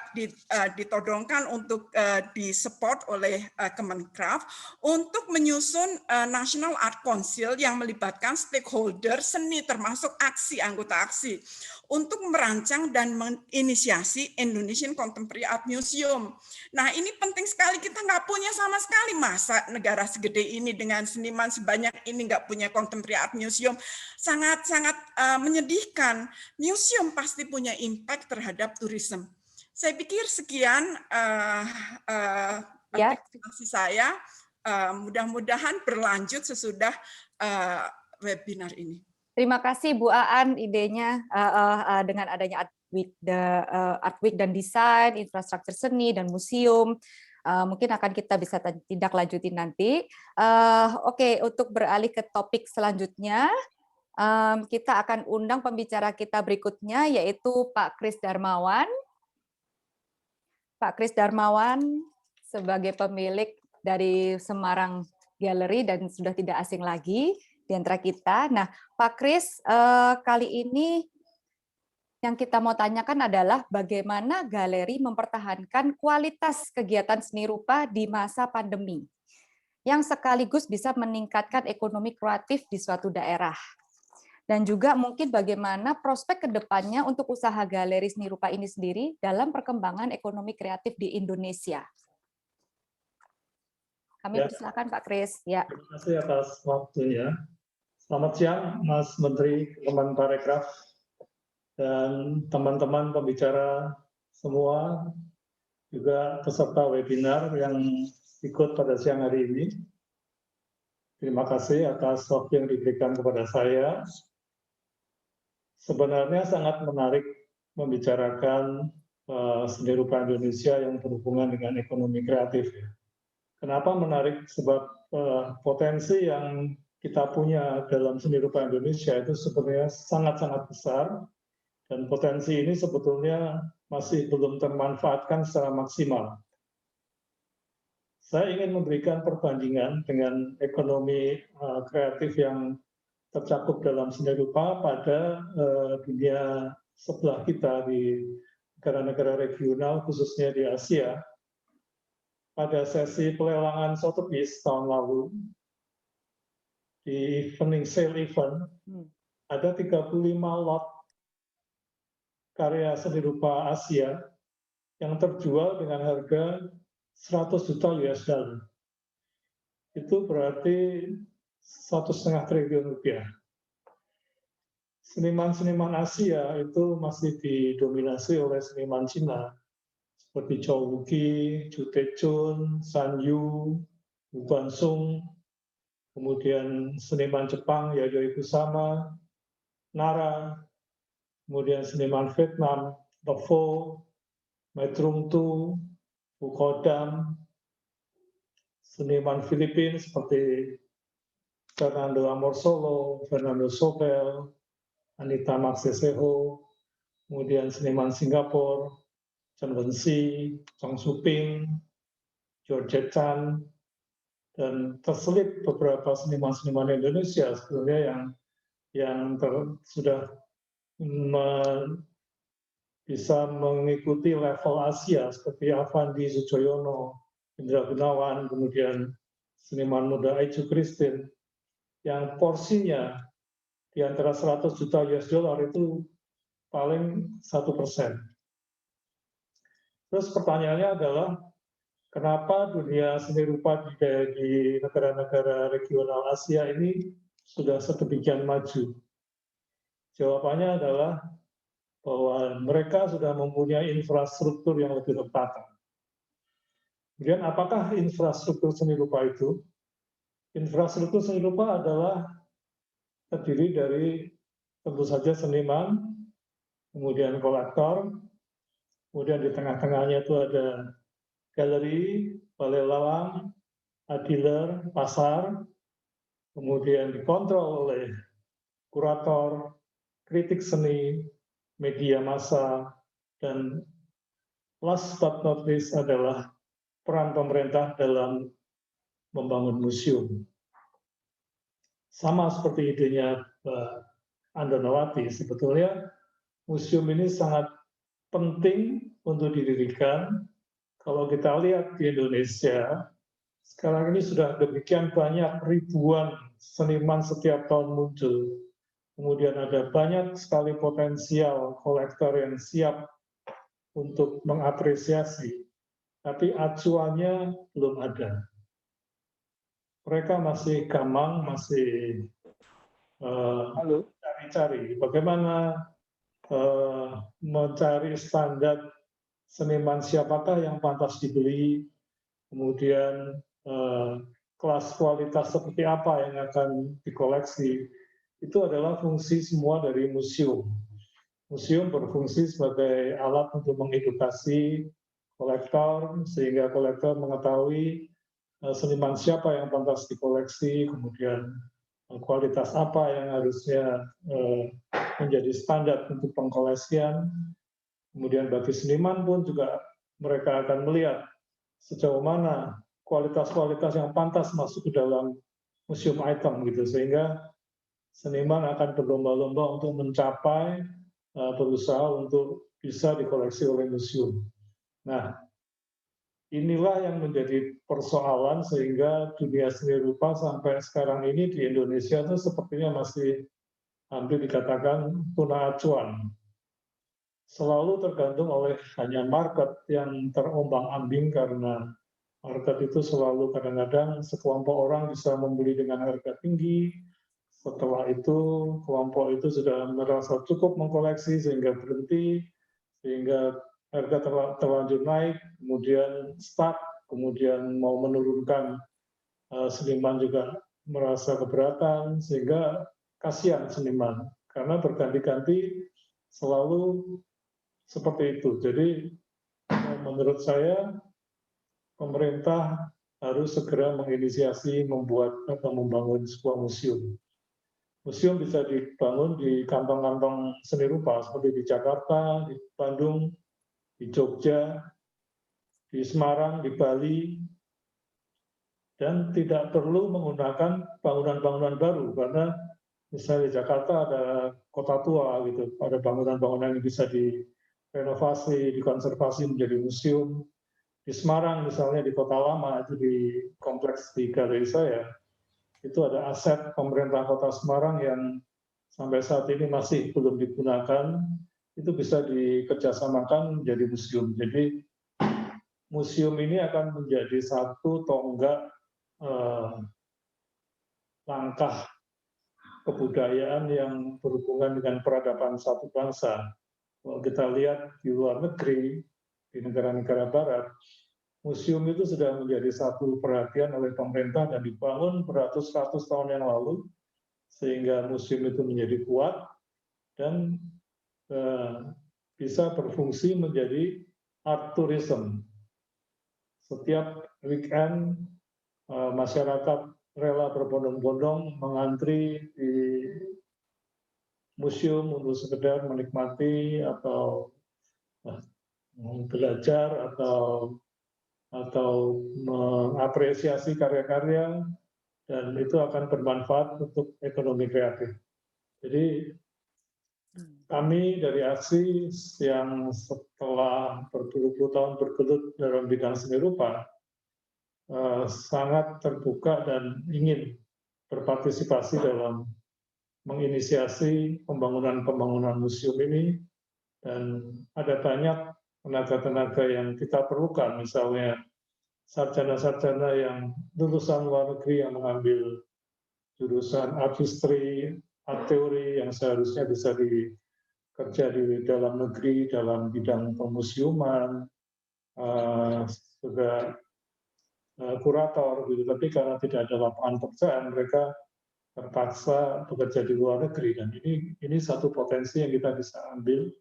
ditodongkan untuk disupport oleh Kemenkraf untuk menyusun National Art Council yang melibatkan stakeholder seni termasuk anggota aksi untuk merancang dan menginisiasi Indonesian Contemporary Art Museum. Nah, ini penting sekali, kita nggak punya sama sekali. Masa negara segede ini dengan seniman sebanyak ini nggak punya Contemporary Art Museum? Sangat-sangat menyedihkan. Museum pasti punya impact terhadap tourism. Saya pikir sekian presentasi saya. Mudah-mudahan berlanjut sesudah webinar ini. Terima kasih Bu Aan idenya dengan adanya Art Week dan desain, infrastruktur seni dan museum. Mungkin akan kita bisa tindak lanjuti nanti. Oke, untuk beralih ke topik selanjutnya, kita akan undang pembicara kita berikutnya, yaitu Pak Kris Darmawan. Pak Kris Darmawan sebagai pemilik dari Semarang Gallery dan sudah tidak asing lagi di antara kita. Nah, Pak Kris, kali ini Yang kita mau tanyakan adalah bagaimana galeri mempertahankan kualitas kegiatan seni rupa di masa pandemi, yang sekaligus bisa meningkatkan ekonomi kreatif di suatu daerah. Dan juga mungkin bagaimana prospek ke depannya untuk usaha galeri seni rupa ini sendiri dalam perkembangan ekonomi kreatif di Indonesia. Kami persilakan Pak Kris. Ya. Terima kasih atas waktunya. Selamat siang Mas Menteri Kemenparekraf dan teman-teman pembicara semua, juga peserta webinar yang ikut pada siang hari ini. Terima kasih atas waktu yang diberikan kepada saya. Sebenarnya sangat menarik membicarakan seni rupa Indonesia yang berhubungan dengan ekonomi kreatif. Kenapa menarik? Sebab potensi yang kita punya dalam seni rupa Indonesia itu sebenarnya sangat-sangat besar, dan potensi ini sebetulnya masih belum termanfaatkan secara maksimal. Saya ingin memberikan perbandingan dengan ekonomi kreatif yang tercakup dalam seni rupa pada dunia sebelah kita di negara-negara regional, khususnya di Asia. Pada sesi pelelangan Sotheby's tahun lalu, di evening sale event, ada 35 lot karya seni rupa Asia yang terjual dengan harga 100 juta US dollar. Itu berarti 1,5 triliun rupiah. Seniman-seniman Asia itu masih didominasi oleh seniman Cina, seperti Zhou Wuqi, Zhu Tejun, San Yu, Wu Guangxung, kemudian seniman Jepang Yayoi Kusama, Nara, kemudian seniman Vietnam, Le Faux, Mai Trung Tu, Wu Kodam, seniman Filipina seperti Fernando Amorsolo, Fernando Sobel, Anita Maxeseho, kemudian seniman Singapura, Chen Wenxi, Chong Suping, George Chan, dan terselip beberapa seniman-seniman Indonesia sebenarnya yang sudah bisa mengikuti level Asia seperti Avandi Sujoyono, Indra Gunawan, kemudian seniman muda Aichu Christine, yang porsinya di antara 100 juta US dollar itu paling 1%. Terus pertanyaannya adalah, kenapa dunia seni rupa di negara-negara regional Asia ini sudah sedemikian maju? Jawabannya adalah bahwa mereka sudah mempunyai infrastruktur yang lebih tertata. Kemudian apakah infrastruktur seni rupa itu? Infrastruktur seni rupa adalah terdiri dari tentu saja seniman, kemudian kolektor, kemudian di tengah-tengahnya itu ada galeri, balai lawang, dealer, pasar, kemudian dikontrol oleh kurator, kritik seni, media massa, dan last but not least adalah peran pemerintah dalam membangun museum. Sama seperti idenya Andonowati, sebetulnya museum ini sangat penting untuk didirikan. Kalau kita lihat di Indonesia, sekarang ini sudah demikian banyak ribuan seniman setiap tahun muncul. Kemudian ada banyak sekali potensial kolektor yang siap untuk mengapresiasi, tapi acuannya belum ada. Mereka masih gamang, masih cari-cari bagaimana mencari standar seniman siapakah yang pantas dibeli, kemudian kelas kualitas seperti apa yang akan dikoleksi. Itu adalah fungsi semua dari museum. Museum berfungsi sebagai alat untuk mengedukasi kolektor, sehingga kolektor mengetahui seniman siapa yang pantas dikoleksi, kemudian kualitas apa yang harusnya menjadi standar untuk pengkoleksian. Kemudian bagi seniman pun juga mereka akan melihat sejauh mana kualitas-kualitas yang pantas masuk ke dalam museum item gitu, sehingga seniman akan berlomba-lomba untuk mencapai berusaha untuk bisa dikoleksi oleh museum. Nah, inilah yang menjadi persoalan sehingga dunia seni rupa sampai sekarang ini di Indonesia itu sepertinya masih hampir dikatakan tuna acuan. Selalu tergantung oleh hanya market yang terombang-ambing karena market itu selalu kadang-kadang sekelompok orang bisa membeli dengan harga tinggi. Setelah itu kelompok itu sudah merasa cukup mengkoleksi sehingga berhenti, sehingga harga terlanjur naik, kemudian stuck, kemudian mau menurunkan, seniman juga merasa keberatan, sehingga kasihan seniman, karena berganti-ganti selalu seperti itu. Jadi menurut saya pemerintah harus segera menginisiasi membuat atau membangun sebuah museum. Museum bisa dibangun di kantong-kantong seni rupa seperti di Jakarta, di Bandung, di Jogja, di Semarang, di Bali, dan tidak perlu menggunakan bangunan-bangunan baru karena misalnya di Jakarta ada kota tua gitu, ada bangunan-bangunan yang bisa direnovasi, dikonservasi menjadi museum. Di Semarang misalnya di Kota Lama itu di kompleks di galeri saya, itu ada aset pemerintah Kota Semarang yang sampai saat ini masih belum digunakan, itu bisa dikerjasamakan menjadi museum. Jadi museum ini akan menjadi satu tonggak langkah kebudayaan yang berhubungan dengan peradaban satu bangsa. Kalau kita lihat di luar negeri, di negara-negara barat, museum itu sudah menjadi satu perhatian oleh pemerintah dan dibangun beratus-ratus tahun yang lalu, sehingga museum itu menjadi kuat dan bisa berfungsi menjadi art tourism. Setiap weekend masyarakat rela berbondong-bondong mengantri di museum untuk sekedar menikmati atau belajar atau mengapresiasi karya-karya, dan itu akan bermanfaat untuk ekonomi kreatif. Jadi kami dari ASI yang setelah berpuluh-puluh tahun bergelut dalam bidang seni rupa sangat terbuka dan ingin berpartisipasi dalam menginisiasi pembangunan museum ini, dan ada banyak tenaga-tenaga yang kita perlukan, misalnya sarjana-sarjana yang lulusan luar negeri yang mengambil jurusan art history, art theory yang seharusnya bisa kerja di dalam negeri dalam bidang pemuseuman, juga kurator, gitu. Tapi karena tidak ada lapangan pekerjaan, mereka terpaksa bekerja di luar negeri. Dan ini satu potensi yang kita bisa ambil,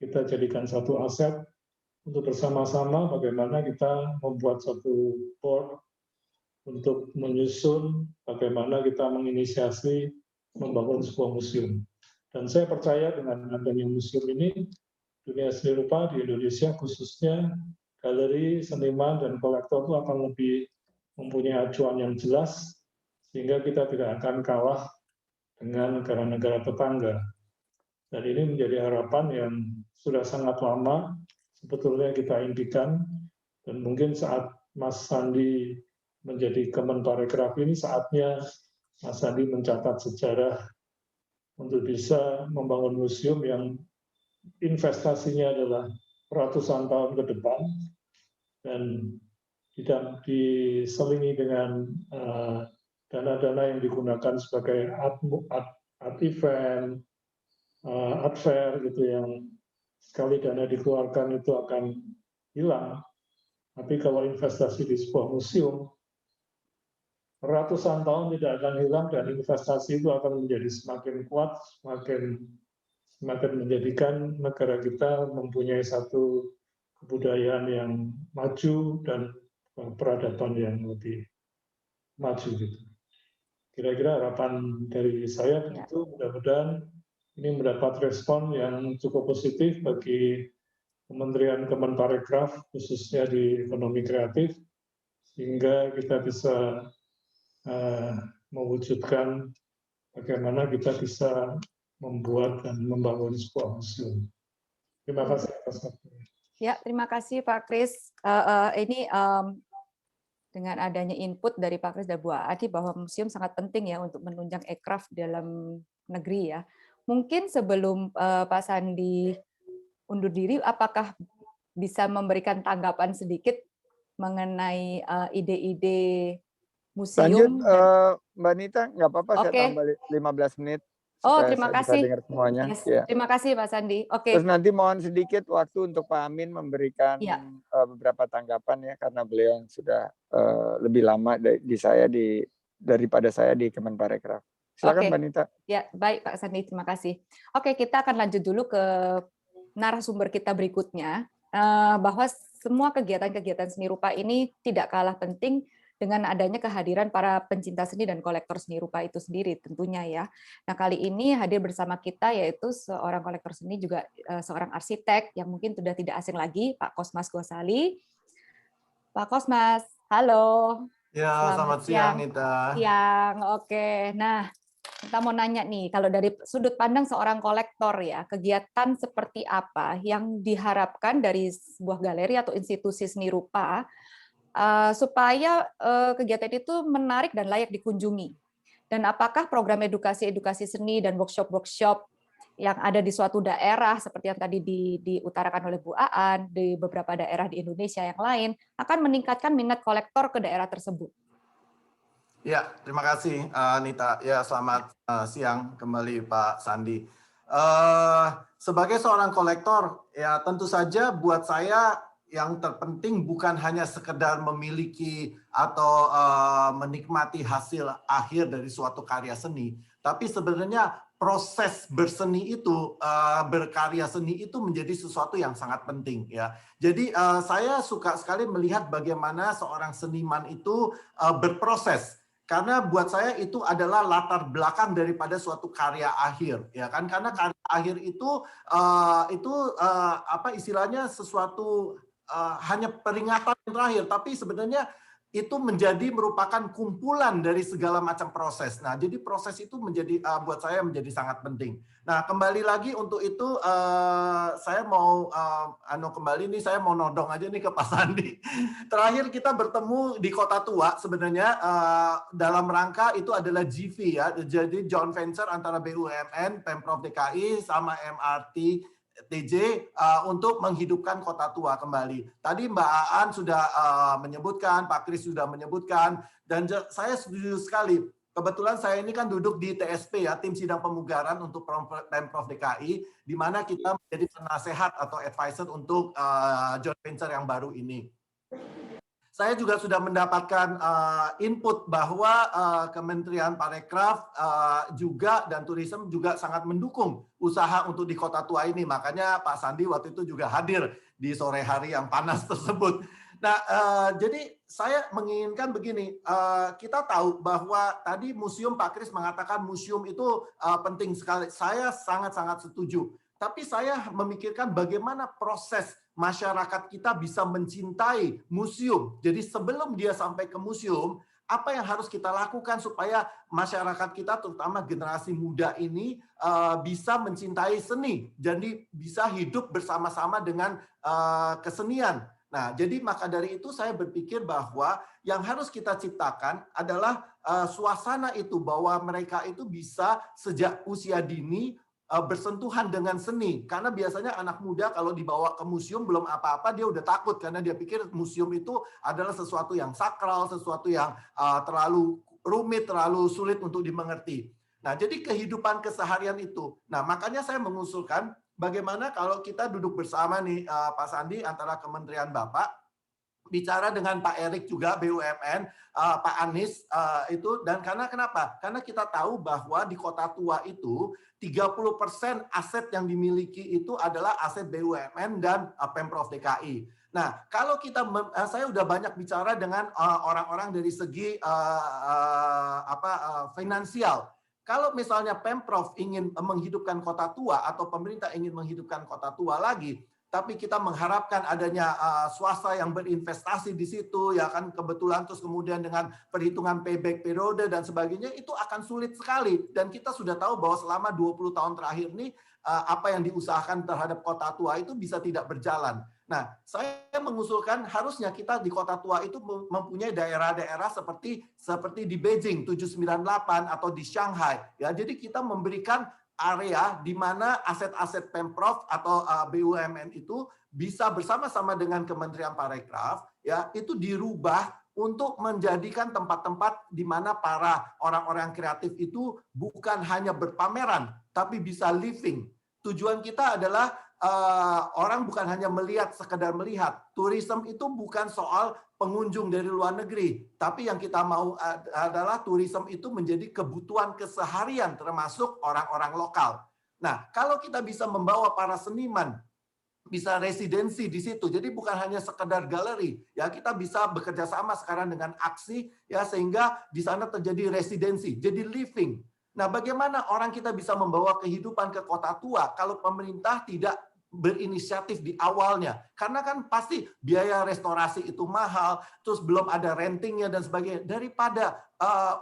kita jadikan satu aset untuk bersama-sama bagaimana kita membuat satu board untuk menyusun bagaimana kita menginisiasi membangun sebuah museum. Dan saya percaya dengan adanya museum ini, dunia seni rupa di Indonesia khususnya galeri, seniman, dan kolektor itu akan lebih mempunyai acuan yang jelas, sehingga kita tidak akan kalah dengan negara-negara tetangga. Dan ini menjadi harapan yang sudah sangat lama sebetulnya kita impikan, dan mungkin saat Mas Sandi menjadi Kemenparekraf ini saatnya Mas Sandi mencatat sejarah untuk bisa membangun museum yang investasinya adalah ratusan tahun ke depan dan diselingi dengan dana-dana yang digunakan sebagai art event, art fair gitu, yang sekali dana dikeluarkan itu akan hilang. Tapi kalau investasi di sebuah museum, ratusan tahun tidak akan hilang dan investasi itu akan menjadi semakin kuat, semakin menjadikan negara kita mempunyai satu kebudayaan yang maju dan peradaban yang lebih maju gitu. Kira-kira harapan dari saya begitu, mudah-mudahan ini mendapat respon yang cukup positif bagi Kementerian Kemenparekraf khususnya di ekonomi kreatif, sehingga kita bisa mewujudkan bagaimana kita bisa membuat dan membangun sebuah museum. Terima kasih atas waktunya. Ya, terima kasih Pak Kris. Ini dengan adanya input dari Pak Kris dan Bu Adi bahwa museum sangat penting ya untuk menunjang ekraf dalam negeri ya. Mungkin sebelum Pak Sandi undur diri, apakah bisa memberikan tanggapan sedikit mengenai ide-ide museum? Lanjut, Mbak Nita, nggak apa-apa saya tambah 15 menit. Oh, Supaya terima saya kasih. bisa dengar semuanya. Yes, Ya. terima kasih Pak Sandi. Oke. Terus nanti mohon sedikit waktu untuk Pak Amin memberikan Ya. beberapa tanggapan ya, karena beliau yang sudah lebih lama daripada saya di Kemenparekraf. Silakan Mbak Nita. Ya, baik Pak Sandi, terima kasih. Oke, kita akan lanjut dulu ke narasumber kita berikutnya, bahwa semua kegiatan-kegiatan seni rupa ini tidak kalah penting dengan adanya kehadiran para pencinta seni dan kolektor seni rupa itu sendiri tentunya ya. Nah, kali ini hadir bersama kita yaitu seorang kolektor seni, juga seorang arsitek yang mungkin sudah tidak asing lagi, Pak Kosmas Gosali. Pak Kosmas, halo. Ya, selamat siang Nita. Siang, oke. Nah, kita mau nanya nih, kalau dari sudut pandang seorang kolektor ya, kegiatan seperti apa yang diharapkan dari sebuah galeri atau institusi seni rupa supaya kegiatan itu menarik dan layak dikunjungi? Dan apakah program edukasi seni dan workshop-workshop yang ada di suatu daerah, seperti yang tadi diutarakan oleh Bu Aan, di beberapa daerah di Indonesia yang lain, akan meningkatkan minat kolektor ke daerah tersebut? Ya, terima kasih Nita. Ya, selamat siang kembali Pak Sandi. Sebagai seorang kolektor, ya tentu saja buat saya yang terpenting bukan hanya sekedar memiliki atau menikmati hasil akhir dari suatu karya seni, tapi sebenarnya proses berseni itu, berkarya seni itu menjadi sesuatu yang sangat penting ya. Jadi saya suka sekali melihat bagaimana seorang seniman itu berproses. Karena buat saya itu adalah latar belakang daripada suatu karya akhir, ya kan? Karena karya akhir itu apa istilahnya sesuatu hanya peringatan yang terakhir, tapi sebenarnya itu merupakan kumpulan dari segala macam proses. Nah, jadi proses itu buat saya menjadi sangat penting. Nah, kembali lagi untuk itu saya mau kembali nih, saya mau nodong aja nih ke Pak Sandi. Terakhir kita bertemu di Kota Tua sebenarnya dalam rangka itu adalah GV ya, jadi joint venture antara BUMN, Pemprov DKI sama MRT TJ untuk menghidupkan Kota Tua kembali. Tadi Mbak Aan sudah menyebutkan, Pak Kris sudah menyebutkan, dan saya setuju sekali. Kebetulan saya ini kan duduk di TSP ya, Tim Sidang Pemugaran untuk Pemprov DKI, di mana kita menjadi penasehat atau advisor untuk joint venture yang baru ini. Saya juga sudah mendapatkan input bahwa Kementerian Parekraf juga dan Tourism juga sangat mendukung usaha untuk di Kota Tua ini. Makanya Pak Sandi waktu itu juga hadir di sore hari yang panas tersebut. Nah, jadi saya menginginkan begini, kita tahu bahwa tadi museum, Pak Kris mengatakan museum itu penting sekali. Saya sangat-sangat setuju. Tapi saya memikirkan bagaimana proses masyarakat kita bisa mencintai museum. Jadi sebelum dia sampai ke museum, apa yang harus kita lakukan supaya masyarakat kita, terutama generasi muda ini, bisa mencintai seni. Jadi bisa hidup bersama-sama dengan kesenian. Nah, jadi maka dari itu saya berpikir bahwa yang harus kita ciptakan adalah suasana itu, bahwa mereka itu bisa sejak usia dini bersentuhan dengan seni. Karena biasanya anak muda kalau dibawa ke museum belum apa-apa dia udah takut, karena dia pikir museum itu adalah sesuatu yang sakral, sesuatu yang terlalu rumit, terlalu sulit untuk dimengerti. Nah, jadi kehidupan keseharian itu. Nah, makanya saya mengusulkan bagaimana kalau kita duduk bersama nih Pak Sandi antara Kementerian Bapak, bicara dengan Pak Erik juga BUMN, Pak Anies itu, dan karena kenapa? Karena kita tahu bahwa di Kota Tua itu 30% aset yang dimiliki itu adalah aset BUMN dan Pemprov DKI. Nah, kalau saya udah banyak bicara dengan orang-orang dari segi finansial. Kalau misalnya Pemprov ingin menghidupkan Kota Tua atau pemerintah ingin menghidupkan Kota Tua lagi, tapi kita mengharapkan adanya swasta yang berinvestasi di situ, ya kan, kebetulan terus kemudian dengan perhitungan payback periode dan sebagainya, itu akan sulit sekali. Dan kita sudah tahu bahwa selama 20 tahun terakhir ini apa yang diusahakan terhadap kota tua itu bisa tidak berjalan. Nah, saya mengusulkan harusnya kita di kota tua itu mempunyai daerah-daerah seperti di Beijing 798 atau di Shanghai, ya. Jadi kita memberikan area di mana aset-aset Pemprov atau BUMN itu bisa bersama-sama dengan Kementerian Parekraf, ya, itu dirubah untuk menjadikan tempat-tempat di mana para orang-orang kreatif itu bukan hanya berpameran, tapi bisa living. Tujuan kita adalah orang bukan hanya melihat, sekedar melihat. Tourism itu bukan soal pengunjung dari luar negeri, tapi yang kita mau adalah tourism itu menjadi kebutuhan keseharian termasuk orang-orang lokal. Nah, kalau kita bisa membawa para seniman bisa residensi di situ, jadi bukan hanya sekedar galeri, ya, kita bisa bekerja sama sekarang dengan Aksi, ya, sehingga di sana terjadi residensi, jadi living. Nah, bagaimana orang kita bisa membawa kehidupan ke kota tua kalau pemerintah tidak berinisiatif di awalnya? Karena kan pasti biaya restorasi itu mahal, terus belum ada rentingnya dan sebagainya. Daripada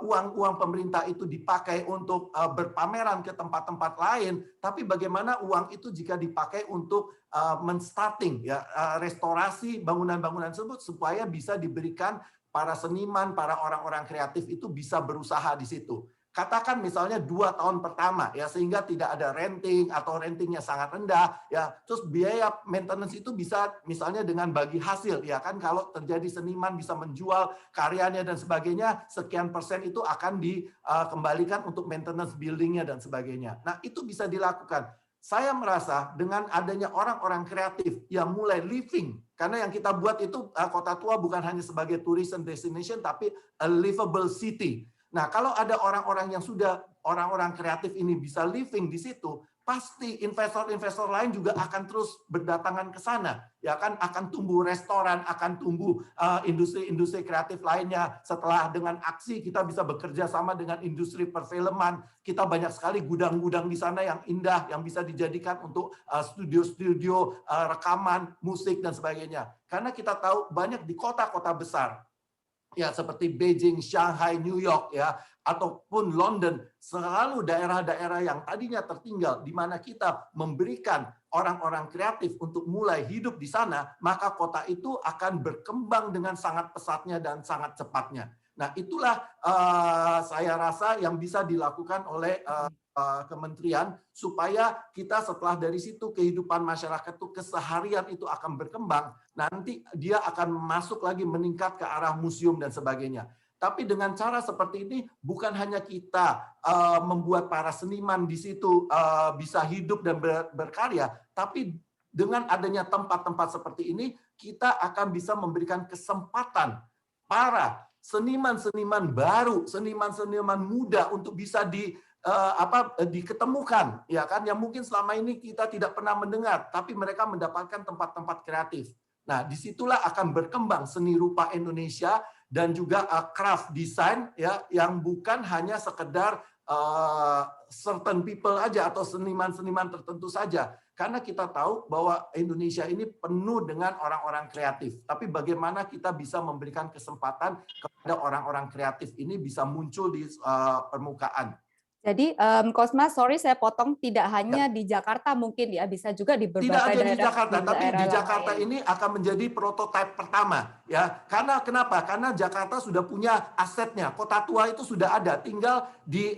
uang pemerintah itu dipakai untuk berpameran ke tempat-tempat lain, tapi bagaimana uang itu jika dipakai untuk menstarting, ya, restorasi bangunan-bangunan tersebut supaya bisa diberikan para seniman, para orang-orang kreatif itu bisa berusaha di situ. Katakan misalnya 2 tahun pertama, ya, sehingga tidak ada renting atau rentingnya sangat rendah, ya, terus biaya maintenance itu bisa misalnya dengan bagi hasil, ya kan, kalau terjadi seniman bisa menjual karyanya dan sebagainya, sekian persen itu akan dikembalikan untuk maintenance buildingnya dan sebagainya. Nah, itu bisa dilakukan. Saya merasa dengan adanya orang-orang kreatif yang mulai living, karena yang kita buat itu kota tua bukan hanya sebagai tourism destination, tapi a livable city. Nah, kalau ada orang-orang yang sudah, orang-orang kreatif ini bisa living di situ, pasti investor-investor lain juga akan terus berdatangan ke sana. Ya kan, akan tumbuh restoran, akan tumbuh industri-industri kreatif lainnya. Setelah dengan Aksi kita bisa bekerja sama dengan industri perfilman. Kita banyak sekali gudang-gudang di sana yang indah, yang bisa dijadikan untuk studio-studio rekaman, musik dan sebagainya. Karena kita tahu banyak di kota-kota besar, ya, seperti Beijing, Shanghai, New York, ya, ataupun London, selalu daerah-daerah yang tadinya tertinggal, di mana kita memberikan orang-orang kreatif untuk mulai hidup di sana, maka kota itu akan berkembang dengan sangat pesatnya dan sangat cepatnya. Nah, itulah saya rasa yang bisa dilakukan oleh kementerian supaya kita setelah dari situ kehidupan masyarakat itu keseharian itu akan berkembang, nanti dia akan masuk lagi meningkat ke arah museum dan sebagainya. Tapi dengan cara seperti ini bukan hanya kita membuat para seniman di situ bisa hidup dan berkarya, tapi dengan adanya tempat-tempat seperti ini kita akan bisa memberikan kesempatan para seniman-seniman baru, seniman-seniman muda untuk bisa diketemukan, ya kan, yang mungkin selama ini kita tidak pernah mendengar, tapi mereka mendapatkan tempat-tempat kreatif. Nah, disitulah akan berkembang seni rupa Indonesia dan juga craft design, ya, yang bukan hanya sekedar certain people aja atau seniman-seniman tertentu saja. Karena kita tahu bahwa Indonesia ini penuh dengan orang-orang kreatif. Tapi bagaimana kita bisa memberikan kesempatan kepada orang-orang kreatif ini bisa muncul di permukaan. Jadi, Kosma, sorry saya potong, tidak hanya di Jakarta mungkin, ya, bisa juga di berbagai daerah. Tidak hanya di Jakarta, tapi di Jakarta ini akan menjadi prototipe pertama, ya. Karena kenapa? Karena Jakarta sudah punya asetnya, kota tua itu sudah ada, tinggal di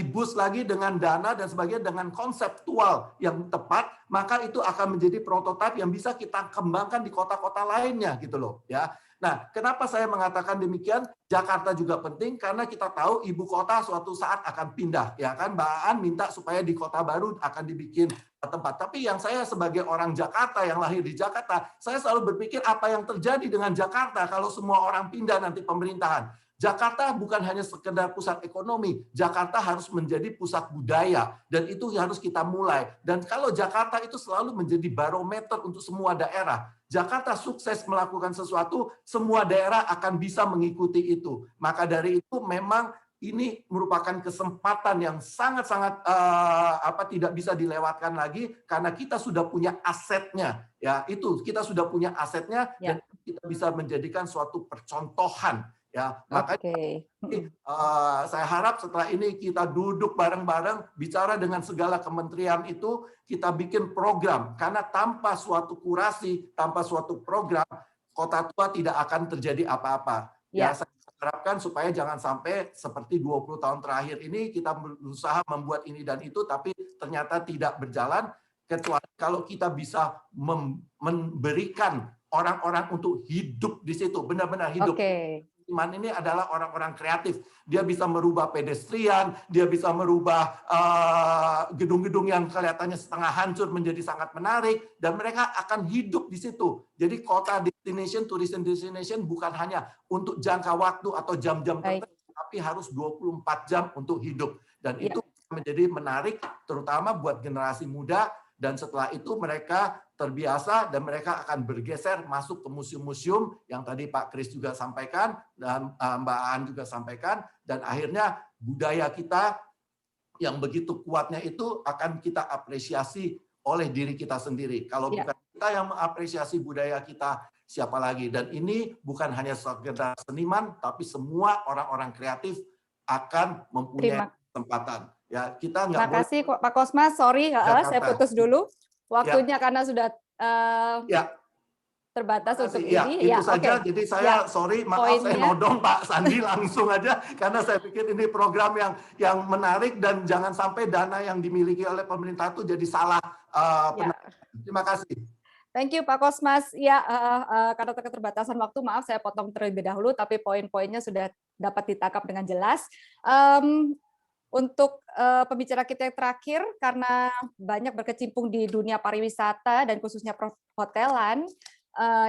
boost lagi dengan dana dan sebagainya, dengan konseptual yang tepat, maka itu akan menjadi prototipe yang bisa kita kembangkan di kota-kota lainnya, gitu loh, ya. Nah, kenapa saya mengatakan demikian? Jakarta juga penting karena kita tahu ibu kota suatu saat akan pindah, ya kan? Mbak Aan minta supaya di kota baru akan dibikin tempat. Tapi yang saya sebagai orang Jakarta yang lahir di Jakarta, saya selalu berpikir apa yang terjadi dengan Jakarta kalau semua orang pindah nanti pemerintahan. Jakarta bukan hanya sekedar pusat ekonomi, Jakarta harus menjadi pusat budaya, dan itu harus kita mulai. Dan kalau Jakarta itu selalu menjadi barometer untuk semua daerah, Jakarta sukses melakukan sesuatu, semua daerah akan bisa mengikuti itu. Maka dari itu memang ini merupakan kesempatan yang sangat-sangat tidak bisa dilewatkan lagi karena kita sudah punya asetnya. Ya, itu kita sudah punya asetnya dan kita bisa menjadikan suatu percontohan. Ya, makanya saya harap setelah ini kita duduk bareng-bareng bicara dengan segala kementerian itu, kita bikin program karena tanpa suatu kurasi, tanpa suatu program, Kota Tua tidak akan terjadi apa-apa. Ya, saya harapkan supaya jangan sampai seperti 20 tahun terakhir ini kita berusaha membuat ini dan itu tapi ternyata tidak berjalan, kecuali kalau kita bisa memberikan orang-orang untuk hidup di situ, benar-benar hidup. Seniman ini adalah orang-orang kreatif. Dia bisa merubah pedestrian, dia bisa merubah gedung-gedung yang kelihatannya setengah hancur menjadi sangat menarik, dan mereka akan hidup di situ. Jadi kota destination, tourism destination bukan hanya untuk jangka waktu atau jam-jam tertentu, tapi harus 24 jam untuk hidup. Dan itu menjadi menarik, terutama buat generasi muda, dan setelah itu mereka terbiasa dan mereka akan bergeser masuk ke museum-museum yang tadi Pak Kris juga sampaikan dan Mbak Aan juga sampaikan, dan akhirnya budaya kita yang begitu kuatnya itu akan kita apresiasi oleh diri kita sendiri. Kalau bukan kita yang mengapresiasi budaya kita, siapa lagi? Dan ini bukan hanya sekedar seniman, tapi semua orang-orang kreatif akan mempunyai kesempatan. Ya, kita nggak boleh. Terima kasih Pak Kosmas, sorry saya putus dulu. Waktunya karena sudah terbatas untuk ini. Itu saja. Jadi saya sorry, maaf saya nodong Pak Sandi langsung aja karena saya pikir ini program yang menarik dan jangan sampai dana yang dimiliki oleh pemerintah itu jadi salah. Terima kasih. Thank you Pak Kosmas. Ya, karena keterbatasan waktu, maaf saya potong terlebih dahulu, tapi poin-poinnya sudah dapat ditangkap dengan jelas. Untuk pembicara kita yang terakhir, karena banyak berkecimpung di dunia pariwisata dan khususnya perhotelan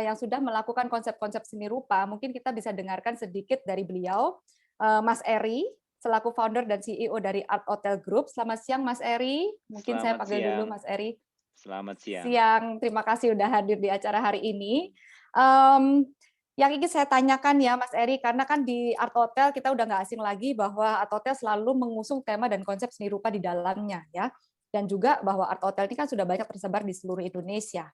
yang sudah melakukan konsep-konsep seni rupa, mungkin kita bisa dengarkan sedikit dari beliau, Mas Eri, selaku founder dan CEO dari Art Hotel Group. Selamat siang Mas Eri, mungkin saya panggil dulu Mas Eri. Selamat siang. Terima kasih sudah hadir di acara hari ini. Yang ingin saya tanyakan ya Mas Eri, karena kan di Art Hotel kita udah nggak asing lagi bahwa Art Hotel selalu mengusung tema dan konsep seni rupa di dalamnya ya, dan juga bahwa Art Hotel ini kan sudah banyak tersebar di seluruh Indonesia.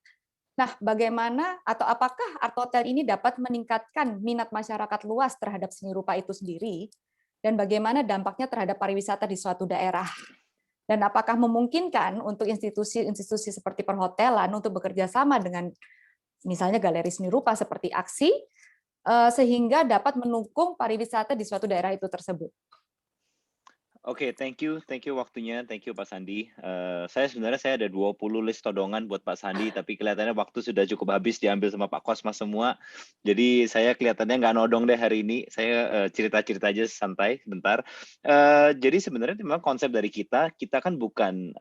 Nah, bagaimana atau apakah Art Hotel ini dapat meningkatkan minat masyarakat luas terhadap seni rupa itu sendiri, dan bagaimana dampaknya terhadap pariwisata di suatu daerah? Dan apakah memungkinkan untuk institusi-institusi seperti perhotelan untuk bekerja sama dengan misalnya galeri seni rupa seperti Aksi, sehingga dapat mendukung pariwisata di suatu daerah itu tersebut? Oke, thank you waktunya, thank you Pak Sandi. Saya ada 20 list todongan buat Pak Sandi, tapi kelihatannya waktu sudah cukup habis diambil sama Pak Kosmas semua. Jadi saya kelihatannya nggak nodong deh hari ini. Saya cerita-cerita aja santai sebentar. Jadi sebenarnya memang konsep dari kita kan bukan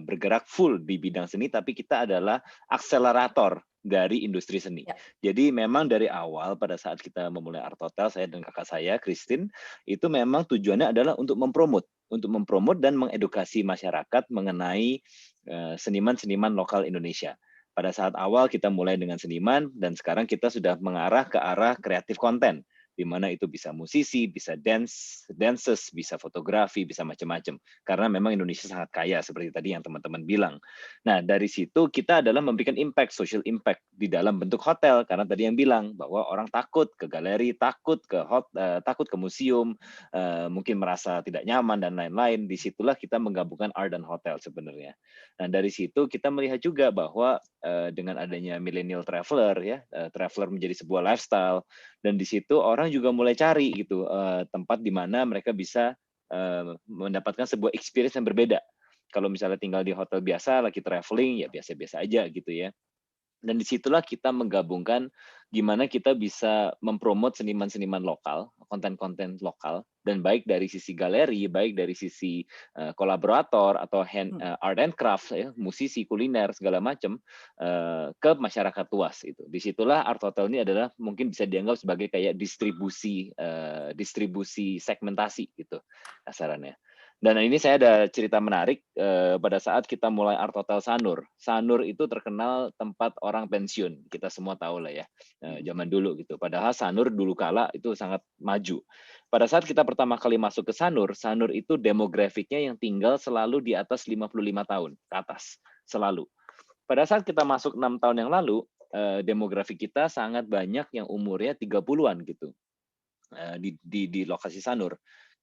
bergerak full di bidang seni, tapi kita adalah akselerator dari industri seni. Jadi memang dari awal pada saat kita memulai Art Hotel, saya dan kakak saya, Christine, itu memang tujuannya adalah untuk mempromot dan mengedukasi masyarakat mengenai seniman-seniman lokal Indonesia. Pada saat awal kita mulai dengan seniman, dan sekarang kita sudah mengarah ke arah kreatif konten, di mana itu bisa musisi, bisa dances, bisa fotografi, bisa macam-macam. Karena memang Indonesia sangat kaya, seperti tadi yang teman-teman bilang. Nah, dari situ kita adalah memberikan impact, social impact di dalam bentuk hotel. Karena tadi yang bilang bahwa orang takut ke galeri, takut ke museum, mungkin merasa tidak nyaman dan lain-lain. Disitulah kita menggabungkan art dan hotel sebenarnya. Nah, dari situ kita melihat juga bahwa dengan adanya millennial traveler, ya, traveler menjadi sebuah lifestyle, dan di situ orang juga mulai cari gitu tempat di mana mereka bisa mendapatkan sebuah experience yang berbeda. Kalau misalnya tinggal di hotel biasa, lagi traveling, ya biasa-biasa aja gitu ya. Dan disitulah kita menggabungkan gimana kita bisa mempromot seniman-seniman lokal, konten-konten lokal, dan baik dari sisi galeri, baik dari sisi kolaborator atau art and craft, ya, musisi, kuliner, segala macam, ke masyarakat luas. Itu. Disitulah Art Hotel ini adalah mungkin bisa dianggap sebagai kayak distribusi segmentasi gitu kasarannya. Dan ini saya ada cerita menarik pada saat kita mulai Art Hotel Sanur. Sanur itu terkenal tempat orang pensiun, kita semua tahu lah ya, zaman dulu gitu. Padahal Sanur dulu kala itu sangat maju. Pada saat kita pertama kali masuk ke Sanur, Sanur itu demografiknya yang tinggal selalu di atas 55 tahun ke atas, selalu. Pada saat kita masuk 6 tahun yang lalu, demografi kita sangat banyak yang umurnya 30-an gitu di lokasi Sanur.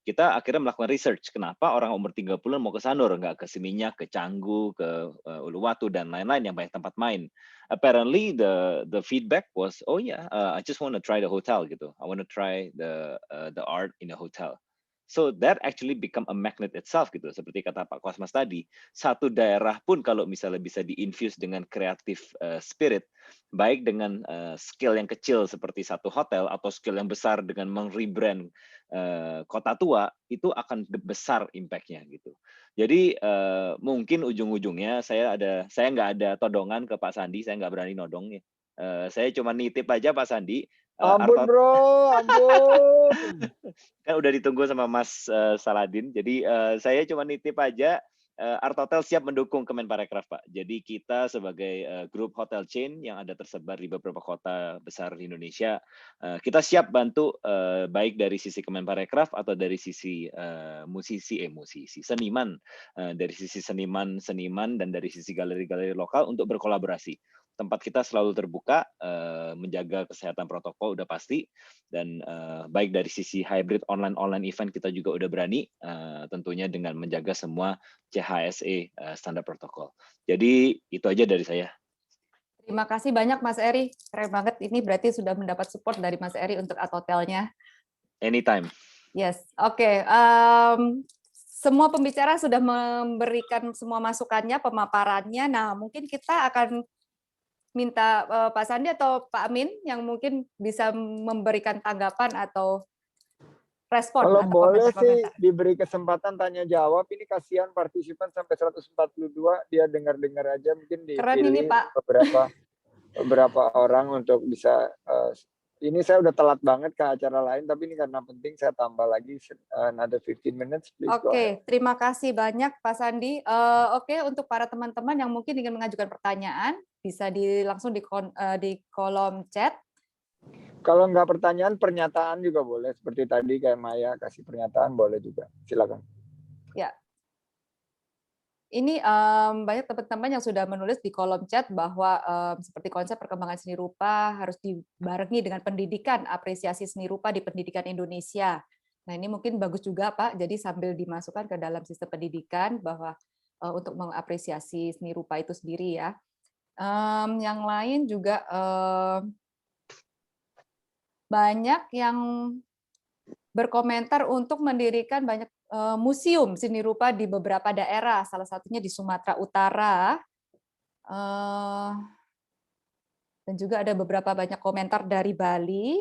Kita akhirnya melakukan research, kenapa orang umur 30-an mau ke Sanur, nggak ke Seminyak, ke Canggu, ke Uluwatu, dan lain-lain yang banyak tempat main. Apparently the feedback was, oh yeah, I just want to try the hotel gitu. I want to try the art in the hotel. So that actually become a magnet itself gitu. Seperti kata Pak Kosmas tadi, satu daerah pun kalau misalnya bisa diinfuse dengan kreatif spirit, baik dengan skill yang kecil seperti satu hotel atau skill yang besar dengan meng-rebrand kota tua, itu akan besar impact-nya gitu. Jadi mungkin ujung-ujungnya saya nggak ada todongan ke Pak Sandi, saya nggak berani nodong ya. Saya cuma nitip aja Pak Sandi. Ampun bro, ampun. Kan udah ditunggu sama Mas Saladin, jadi saya cuma nitip aja. Art Hotel siap mendukung Kemenparekraf, Pak. Jadi kita sebagai grup hotel chain yang ada tersebar di beberapa kota besar di Indonesia, kita siap bantu baik dari sisi Kemenparekraf atau dari sisi seniman, dari sisi seniman dan dari sisi galeri-galeri lokal untuk berkolaborasi. Tempat kita selalu terbuka, menjaga kesehatan protokol udah pasti, dan baik dari sisi hybrid online event kita juga udah berani, tentunya dengan menjaga semua CHSE standar protokol. Jadi itu aja dari saya. Terima kasih banyak Mas Eri, keren banget. Ini berarti sudah mendapat support dari Mas Eri untuk art hotelnya. Anytime. Yes, oke. Semua pembicara sudah memberikan semua masukannya, pemaparannya. Nah, mungkin kita akan minta Pak Sandi atau Pak Amin yang mungkin bisa memberikan tanggapan atau respon. Kalau atau boleh komentar-komentar. sih diberi kesempatan tanya jawab. Ini kasihan partisipan sampai 142, dia dengar-dengar aja, mungkin Keren ini, dipilih Pak. beberapa orang untuk bisa. Ini saya udah telat banget ke acara lain, tapi ini karena penting saya tambah lagi another 15 minutes. Please go ahead. Oke, terima kasih banyak Pak Sandi. Oke, untuk para teman-teman yang mungkin ingin mengajukan pertanyaan, bisa langsung di kolom chat. Kalau nggak pertanyaan, pernyataan juga boleh. Seperti tadi kayak Maya kasih pernyataan, boleh juga. Silakan. Ya. Ini banyak teman-teman yang sudah menulis di kolom chat bahwa seperti konsep perkembangan seni rupa harus dibarengi dengan pendidikan, apresiasi seni rupa di pendidikan Indonesia. Nah, ini mungkin bagus juga, Pak. Jadi sambil dimasukkan ke dalam sistem pendidikan bahwa untuk mengapresiasi seni rupa itu sendiri ya. Yang lain juga banyak yang berkomentar untuk mendirikan banyak museum seni rupa di beberapa daerah, salah satunya di Sumatera Utara. Dan juga ada beberapa banyak komentar dari Bali.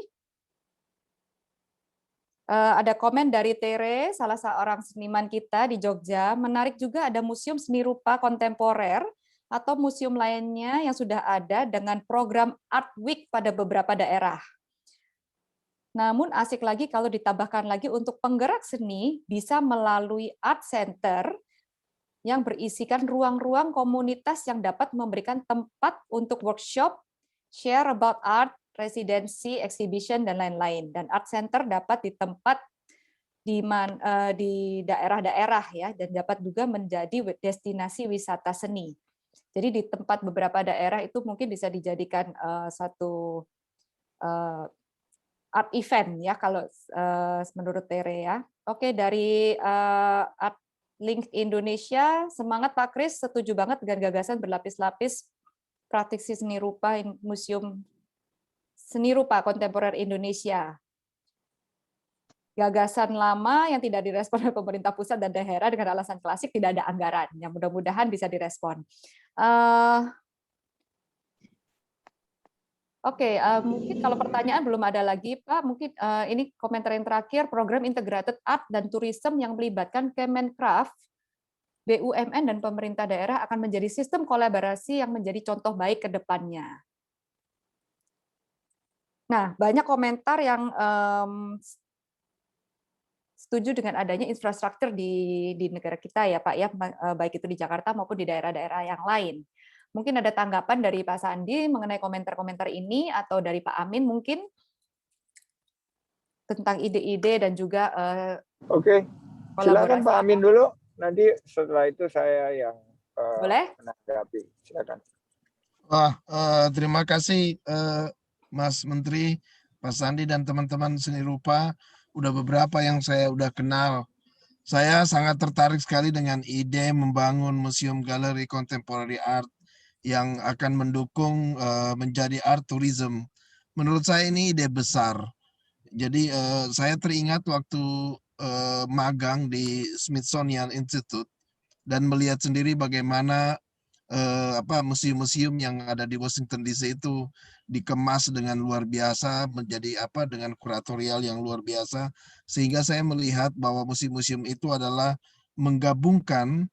Ada komen dari Tere, salah seorang seniman kita di Jogja. Menarik juga ada museum seni rupa kontemporer atau museum lainnya yang sudah ada dengan program Art Week pada beberapa daerah. Namun asik lagi kalau ditambahkan lagi untuk penggerak seni bisa melalui art center yang berisikan ruang-ruang komunitas yang dapat memberikan tempat untuk workshop, share about art, residency, exhibition, dan lain-lain. Dan art center dapat di tempat di daerah-daerah ya, dan dapat juga menjadi destinasi wisata seni. Jadi di tempat beberapa daerah itu mungkin bisa dijadikan satu art event ya kalau menurut Tere ya. Oke, dari Art Link Indonesia, semangat Pak Kris, setuju banget dengan gagasan berlapis-lapis praktisi seni rupa Museum Seni Rupa Kontemporer Indonesia. Gagasan lama yang tidak direspon oleh pemerintah pusat dan daerah dengan alasan klasik tidak ada anggaran. Yang mudah-mudahan bisa direspon. Oke, mungkin kalau pertanyaan belum ada lagi, Pak. Mungkin ini komentar yang terakhir, program Integrated Art dan Tourism yang melibatkan Kemenkraf, BUMN, dan pemerintah daerah akan menjadi sistem kolaborasi yang menjadi contoh baik ke depannya. Nah, banyak komentar yang setuju dengan adanya infrastruktur di negara kita ya, Pak, ya, baik itu di Jakarta maupun di daerah-daerah yang lain. Mungkin ada tanggapan dari Pak Sandi mengenai komentar-komentar ini atau dari Pak Amin mungkin. tentang ide-ide dan juga Oke, silakan kolaborasi. Pak Amin dulu. Nanti setelah itu saya yang Boleh? menanggapi. Silakan. Wah, terima kasih Mas Menteri, Pak Sandi dan teman-teman seni rupa. Udah beberapa yang saya udah kenal. Saya sangat tertarik sekali dengan ide membangun museum galeri contemporary art yang akan mendukung menjadi art tourism. Menurut saya ini ide besar. Jadi saya teringat waktu magang di Smithsonian Institute dan melihat sendiri bagaimana museum-museum yang ada di Washington DC itu dikemas dengan luar biasa, menjadi dengan kuratorial yang luar biasa, sehingga saya melihat bahwa museum-museum itu adalah menggabungkan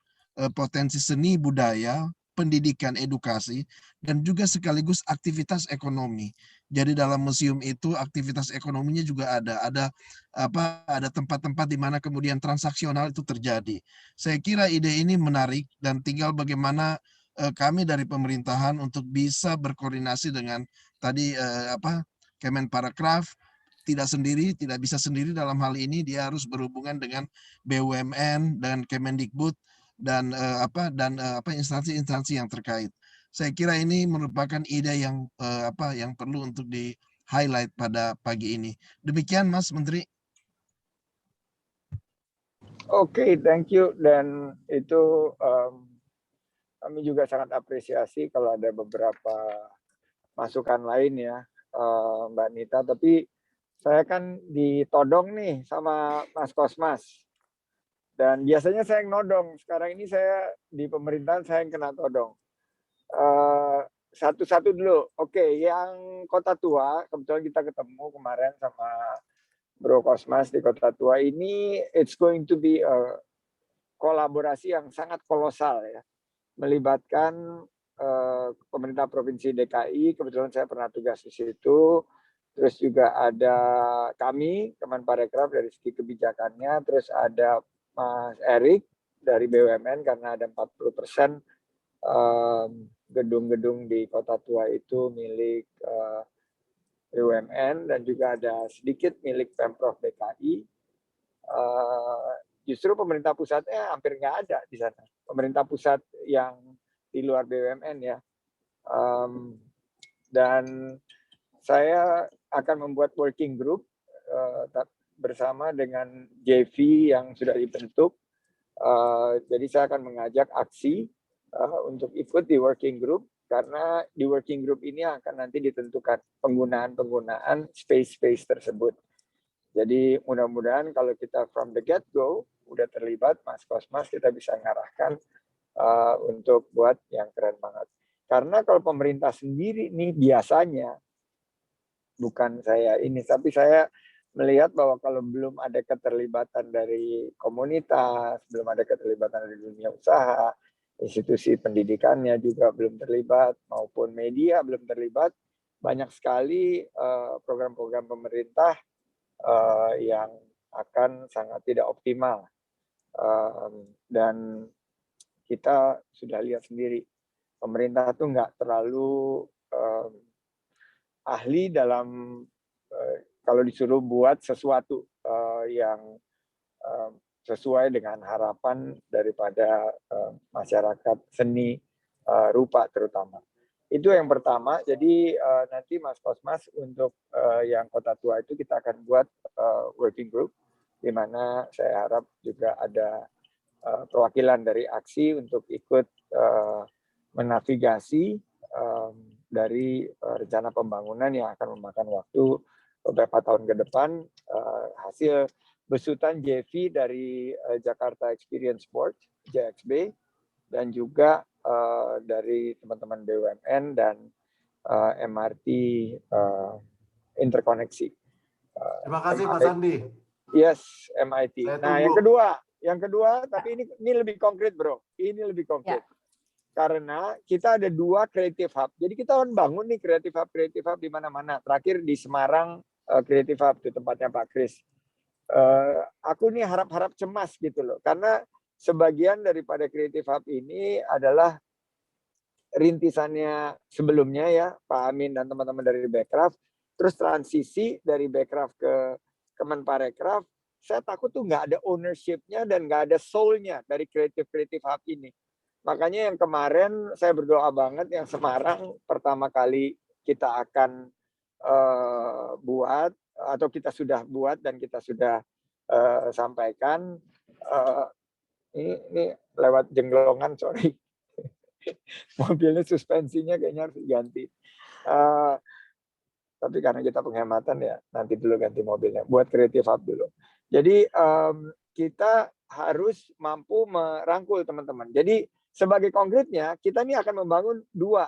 potensi seni budaya, pendidikan, edukasi, dan juga sekaligus aktivitas ekonomi. Jadi dalam museum itu aktivitas ekonominya juga ada tempat-tempat di mana kemudian transaksional itu terjadi. Saya kira ide ini menarik dan tinggal bagaimana kami dari pemerintahan untuk bisa berkoordinasi dengan tadi Kemenparekraf, tidak bisa sendiri dalam hal ini, dia harus berhubungan dengan BUMN dan Kemendikbud dan instansi-instansi yang terkait. Saya kira ini merupakan ide yang perlu untuk di highlight pada pagi ini. Demikian Mas Menteri. Oke, thank you. Dan itu kami juga sangat apresiasi kalau ada beberapa masukan lain ya, Mbak Nita. Tapi saya kan ditodong nih sama Mas Kosmas. Dan biasanya saya yang nodong. Sekarang ini saya di pemerintahan saya yang kena todong. Satu-satu dulu. Oke, yang Kota Tua, kebetulan kita ketemu kemarin sama Bro Kosmas di Kota Tua ini, it's going to be a kolaborasi yang sangat kolosal ya. Melibatkan pemerintah Provinsi DKI, kebetulan saya pernah tugas di situ, terus juga ada kami, Kemenparekraf dari segi kebijakannya, terus ada Mas Erik dari BUMN karena ada 40% gedung-gedung di Kota Tua itu milik BUMN dan juga ada sedikit milik Pemprov DKI. Justru pemerintah pusatnya hampir nggak ada di sana. Pemerintah pusat yang di luar BUMN ya. Dan saya akan membuat working group bersama dengan JV yang sudah dibentuk. Jadi saya akan mengajak aksi untuk ikut di working group karena di working group ini akan nanti ditentukan penggunaan space tersebut. Jadi mudah-mudahan kalau kita from the get-go udah terlibat, Mas Kosmas, kita bisa ngarahkan untuk buat yang keren banget. Karena kalau pemerintah sendiri nih biasanya, bukan saya ini, tapi saya melihat bahwa kalau belum ada keterlibatan dari komunitas, belum ada keterlibatan dari dunia usaha, institusi pendidikannya juga belum terlibat, maupun media belum terlibat, banyak sekali program-program pemerintah yang akan sangat tidak optimal. Dan kita sudah lihat sendiri, pemerintah itu nggak terlalu ahli dalam kalau disuruh buat sesuatu yang sesuai dengan harapan daripada masyarakat seni rupa terutama. Itu yang pertama. Jadi nanti Mas Kosmas untuk yang Kota Tua itu kita akan buat working group di mana saya harap juga ada perwakilan dari aksi untuk ikut menavigasi dari rencana pembangunan yang akan memakan waktu beberapa tahun ke depan, hasil besutan JV dari Jakarta Experience Board, JXB, dan juga dari teman-teman BUMN dan MRT interkoneksi. Terima kasih Pak Sandi. Yes, MIT. Nah, yang kedua, tapi ini lebih konkret, Bro. Ini lebih konkret. Ya. Karena kita ada 2 creative hub. Jadi kita akan bangun nih creative hub di mana-mana. Terakhir di Semarang creative hub itu tempatnya Pak Kris. Aku nih harap-harap cemas gitu loh. Karena sebagian daripada creative hub ini adalah rintisannya sebelumnya ya, Pak Amin dan teman-teman dari Bekraf. Terus transisi dari Bekraf ke Kemenparekraf, saya takut tuh nggak ada ownership-nya dan nggak ada soul-nya dari Creative Hub ini. Makanya yang kemarin saya berdoa banget yang Semarang pertama kali kita akan buat atau kita sudah buat dan kita sudah sampaikan. Ini lewat jenggelongan, sorry. Mobilnya suspensinya kayaknya harus diganti. Tapi karena kita penghematan ya, nanti dulu ganti mobilnya. Buat Creative Hub dulu. Jadi kita harus mampu merangkul teman-teman. Jadi sebagai konkretnya, kita ini akan membangun 2.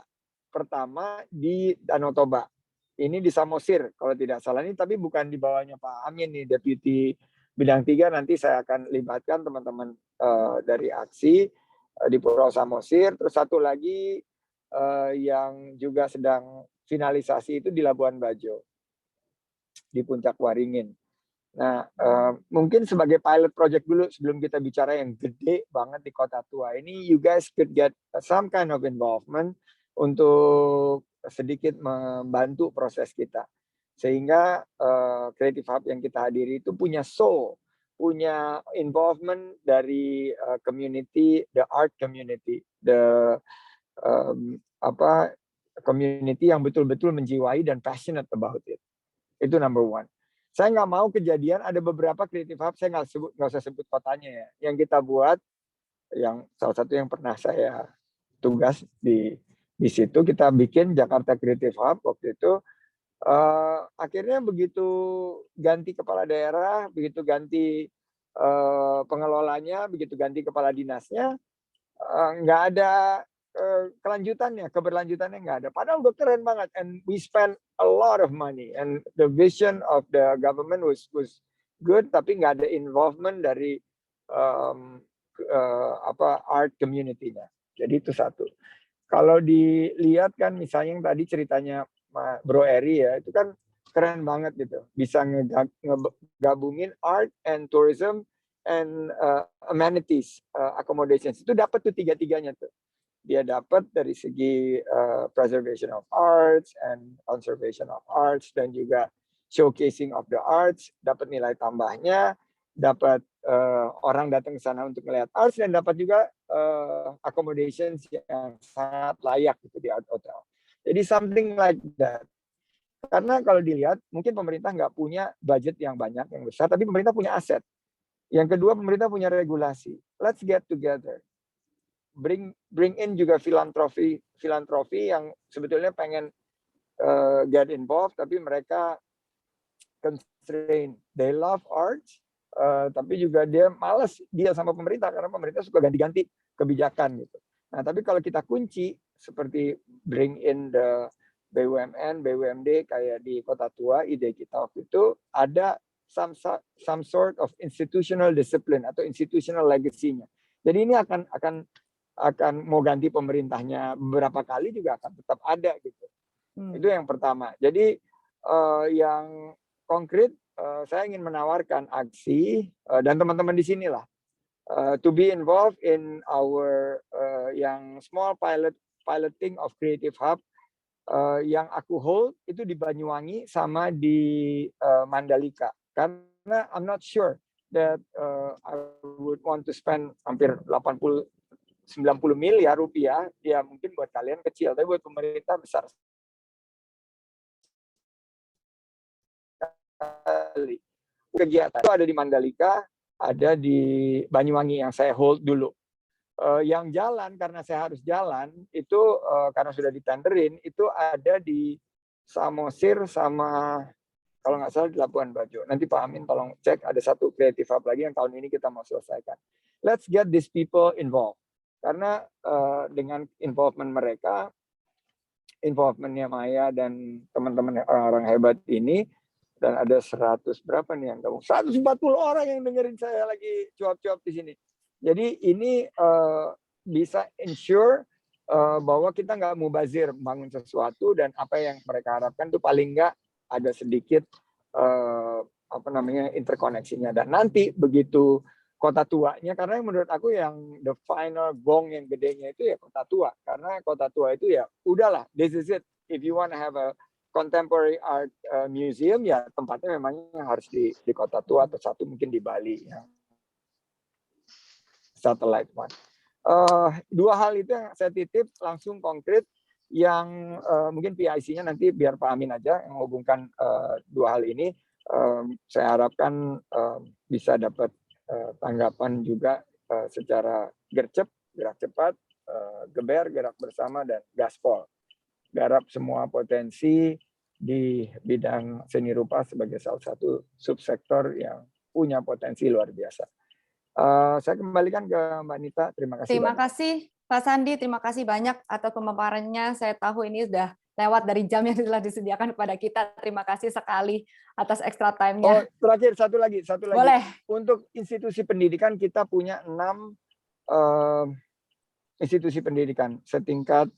Pertama di Danau Toba. Ini di Samosir, kalau tidak salah ini, tapi bukan di bawahnya Pak Amin nih, Deputi Bidang 3. Nanti saya akan libatkan teman-teman dari aksi di Pulau Samosir. Terus satu lagi yang juga sedang finalisasi itu di Labuan Bajo, di Puncak Waringin. Nah, mungkin sebagai pilot project dulu sebelum kita bicara yang gede banget di Kota Tua ini, you guys could get some kind of involvement untuk sedikit membantu proses kita. Sehingga Creative Hub yang kita hadiri itu punya soul, punya involvement dari community, the art community, the community yang betul-betul menjiwai dan passionate about it. Itu number 1. Saya nggak mau kejadian ada beberapa Creative Hub, saya nggak usah sebut kotanya ya, yang kita buat, yang salah satu yang pernah saya tugas di situ, kita bikin Jakarta Creative Hub waktu itu. Akhirnya begitu ganti kepala daerah, begitu ganti pengelolanya, begitu ganti kepala dinasnya, nggak ada keberlanjutannya nggak ada. Padahal udah keren banget, and we spend a lot of money, and the vision of the government was good, tapi nggak ada involvement dari art community-nya. Jadi itu satu. Kalau dilihat kan misalnya yang tadi ceritanya Bro Eri ya, itu kan keren banget gitu. Bisa ngegabungin art and tourism and amenities, accommodations. Itu dapat tuh 3-tiganya tuh. Dia dapat dari segi preservation of arts and conservation of arts, dan juga showcasing of the arts, dapat nilai tambahnya, dapat orang datang ke sana untuk melihat arts, dan dapat juga accommodations yang sangat layak gitu di art hotel. Jadi something like that. Karena kalau dilihat, mungkin pemerintah nggak punya budget yang banyak, yang besar, tapi pemerintah punya aset. Yang kedua, pemerintah punya regulasi. Let's get together. Bring in juga filantropi yang sebetulnya pengen get involved, tapi mereka constrained. They love arts, tapi juga dia malas dia sama pemerintah karena pemerintah suka ganti-ganti kebijakan gitu. Nah, tapi kalau kita kunci seperti bring in the BUMN, BUMD kayak di Kota Tua, ide kita waktu itu ada some sort of institutional discipline atau institutional legacy-nya. Jadi ini akan mau ganti pemerintahnya beberapa kali juga akan tetap ada gitu. Itu yang pertama. Jadi yang konkret saya ingin menawarkan aksi dan teman-teman di sinilah to be involved in our yang small piloting of Creative Hub yang aku hold itu di Banyuwangi sama di Mandalika. Karena I'm not sure that I would want to spend hampir 90 miliar rupiah, ya mungkin buat kalian kecil, tapi buat pemerintah besar sekali. Kegiatan itu ada di Mandalika, ada di Banyuwangi yang saya hold dulu. Yang jalan, karena saya harus jalan, itu karena sudah ditenderin, itu ada di Samosir sama kalau nggak salah di Labuan Bajo. Nanti Pak Amin tolong cek, ada satu Creative Hub lagi yang tahun ini kita mau selesaikan. Let's get these people involved. Karena dengan involvement mereka, involvementnya Maya dan teman-teman orang-orang hebat ini, dan ada 100 berapa nih yang gabung? 140 orang yang dengerin saya lagi cuap-cuap di sini. Jadi ini bisa ensure bahwa kita nggak mubazir membangun sesuatu, dan apa yang mereka harapkan itu paling nggak ada sedikit interkoneksinya. Dan nanti begitu Kota Tuanya, karena menurut aku yang the final gong yang gedenya itu ya Kota Tua, karena Kota Tua itu ya udahlah, this is it. If you want to have a contemporary art museum ya tempatnya memang harus di Kota Tua atau satu mungkin di Bali ya. Satellite one. Dua hal itu yang saya titip langsung konkret yang mungkin PIC-nya nanti biar Pak Amin aja yang menghubungkan dua hal ini. Saya harapkan bisa dapat tanggapan juga secara gercep, gerak cepat, geber, gerak bersama, dan gaspol. Garap semua potensi di bidang seni rupa sebagai salah satu subsektor yang punya potensi luar biasa. Saya kembalikan ke Mbak Nita. Terima kasih. Terima kasih Pak Sandi, terima kasih banyak atas pemaparannya. Saya tahu ini sudah lewat dari jam yang telah disediakan kepada kita. Terima kasih sekali atas extra time-nya. Oh, terakhir satu lagi. Boleh. Untuk institusi pendidikan kita punya 6 institusi pendidikan setingkat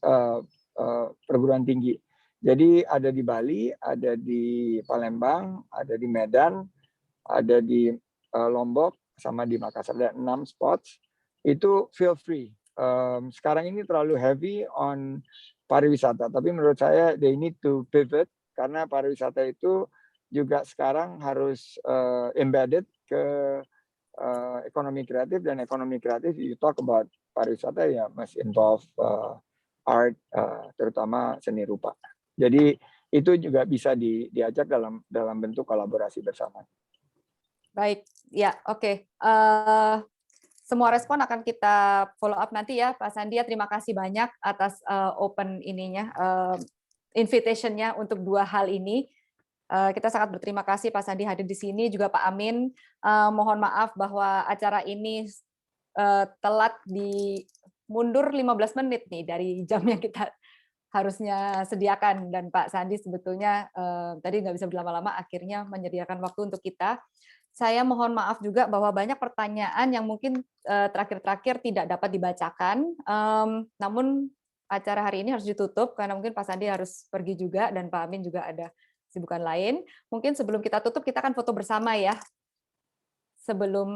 perguruan tinggi. Jadi ada di Bali, ada di Palembang, ada di Medan, ada di Lombok, sama di Makassar. Ada 6 spots. Itu feel free. Sekarang ini terlalu heavy on pariwisata, tapi menurut saya they need to pivot karena pariwisata itu juga sekarang harus embedded ke ekonomi kreatif, dan ekonomi kreatif you talk about pariwisata ya must involve art, terutama seni rupa. Jadi itu juga bisa diajak dalam bentuk kolaborasi bersama. Baik, ya oke. Semua respon akan kita follow up nanti ya Pak Sandi. Terima kasih banyak atas open ininya, invitation-nya untuk dua hal ini. Kita sangat berterima kasih Pak Sandi hadir di sini, juga Pak Amin. Mohon maaf bahwa acara ini telat mundur 15 menit nih dari jam yang kita harusnya sediakan, dan Pak Sandi sebetulnya tadi nggak bisa berlama-lama, akhirnya menyediakan waktu untuk kita. Saya mohon maaf juga bahwa banyak pertanyaan yang mungkin terakhir-terakhir tidak dapat dibacakan, namun acara hari ini harus ditutup karena mungkin Pak Sandi harus pergi juga dan Pak Amin juga ada kesibukan lain. Mungkin sebelum kita tutup kita akan foto bersama ya. Sebelum